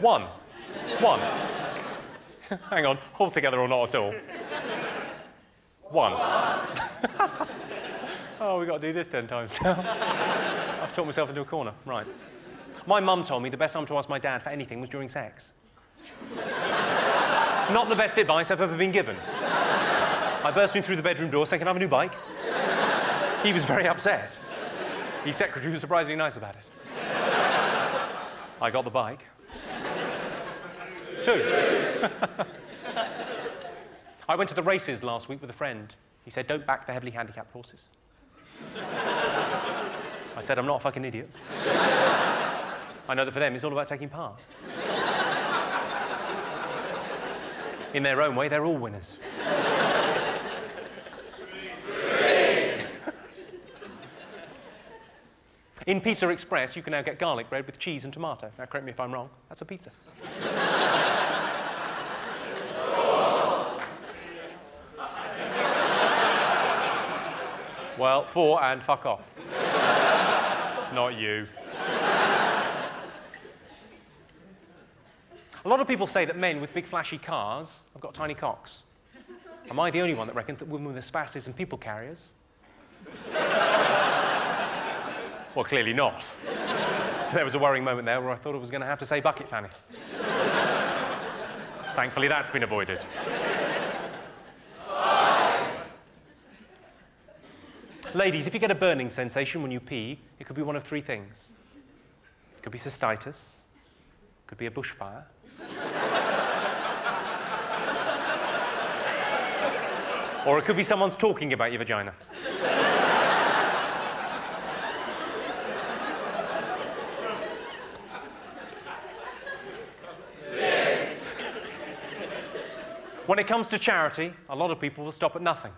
One. Hang on, all together or not at all? One. Oh, we've got to do this 10 times now. I've talked myself into a corner. Right. My mum told me the best time to ask my dad for anything was during sex. Not the best advice I've ever been given. I burst in through the bedroom door saying, "Can I have a new bike?" He was very upset. His secretary was surprisingly nice about it. I got the bike. 2. I went to the races last week with a friend. He said, "Don't back the heavily handicapped horses." I said, "I'm not a fucking idiot. I know that for them it's all about taking part." In their own way, they're all winners. In Pizza Express, you can now get garlic bread with cheese and tomato. Now, correct me if I'm wrong, that's a pizza. Well, 4 and fuck off. Not you. A lot of people say that men with big flashy cars have got tiny cocks. Am I the only one that reckons that women with spastis and people carriers? Well, clearly not. There was a worrying moment there where I thought I was going to have to say bucket fanny. Thankfully, that's been avoided. Ladies, if you get a burning sensation when you pee, it could be one of 3 things. It could be cystitis, it could be a bushfire, or it could be someone's talking about your vagina. When it comes to charity, a lot of people will stop at nothing.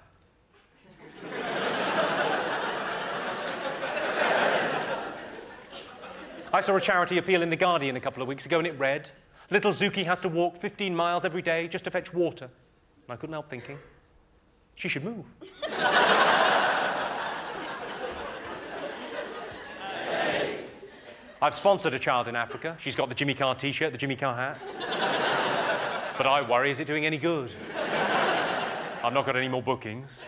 I saw a charity appeal in The Guardian a couple of weeks ago, and it read, "Little Zuki has to walk 15 miles every day just to fetch water." And I couldn't help thinking, she should move. I've sponsored a child in Africa. She's got the Jimmy Carr T-shirt, the Jimmy Carr hat. But I worry, is it doing any good? I've not got any more bookings.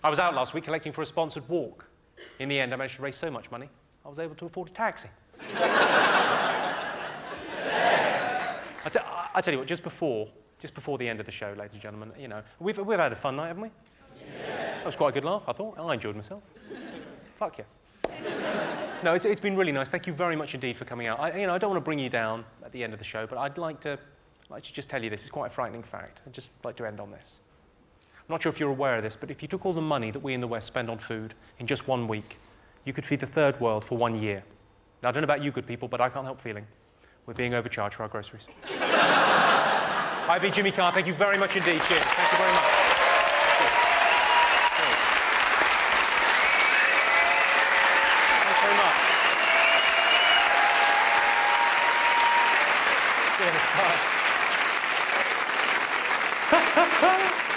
I was out last week collecting for a sponsored walk. In the end, I managed to raise so much money, I was able to afford a taxi. I tell you what, just before the end of the show, ladies and gentlemen, you know, we've had a fun night, haven't we? Yeah. That was quite a good laugh, I thought. I enjoyed myself. Fuck yeah. No, it's been really nice. Thank you very much indeed for coming out. I don't want to bring you down at the end of the show, but I'd like to just tell you this. It's quite a frightening fact. I'd just like to end on this. I'm not sure if you're aware of this, but if you took all the money that we in the West spend on food in just 1 week, you could feed the third world for 1 year. Now, I don't know about you good people, but I can't help feeling we're being overcharged for our groceries. I've been Jimmy Carr. Thank you very much indeed. Cheers. Thank you very much. Thanks very much. Cheers. Bye.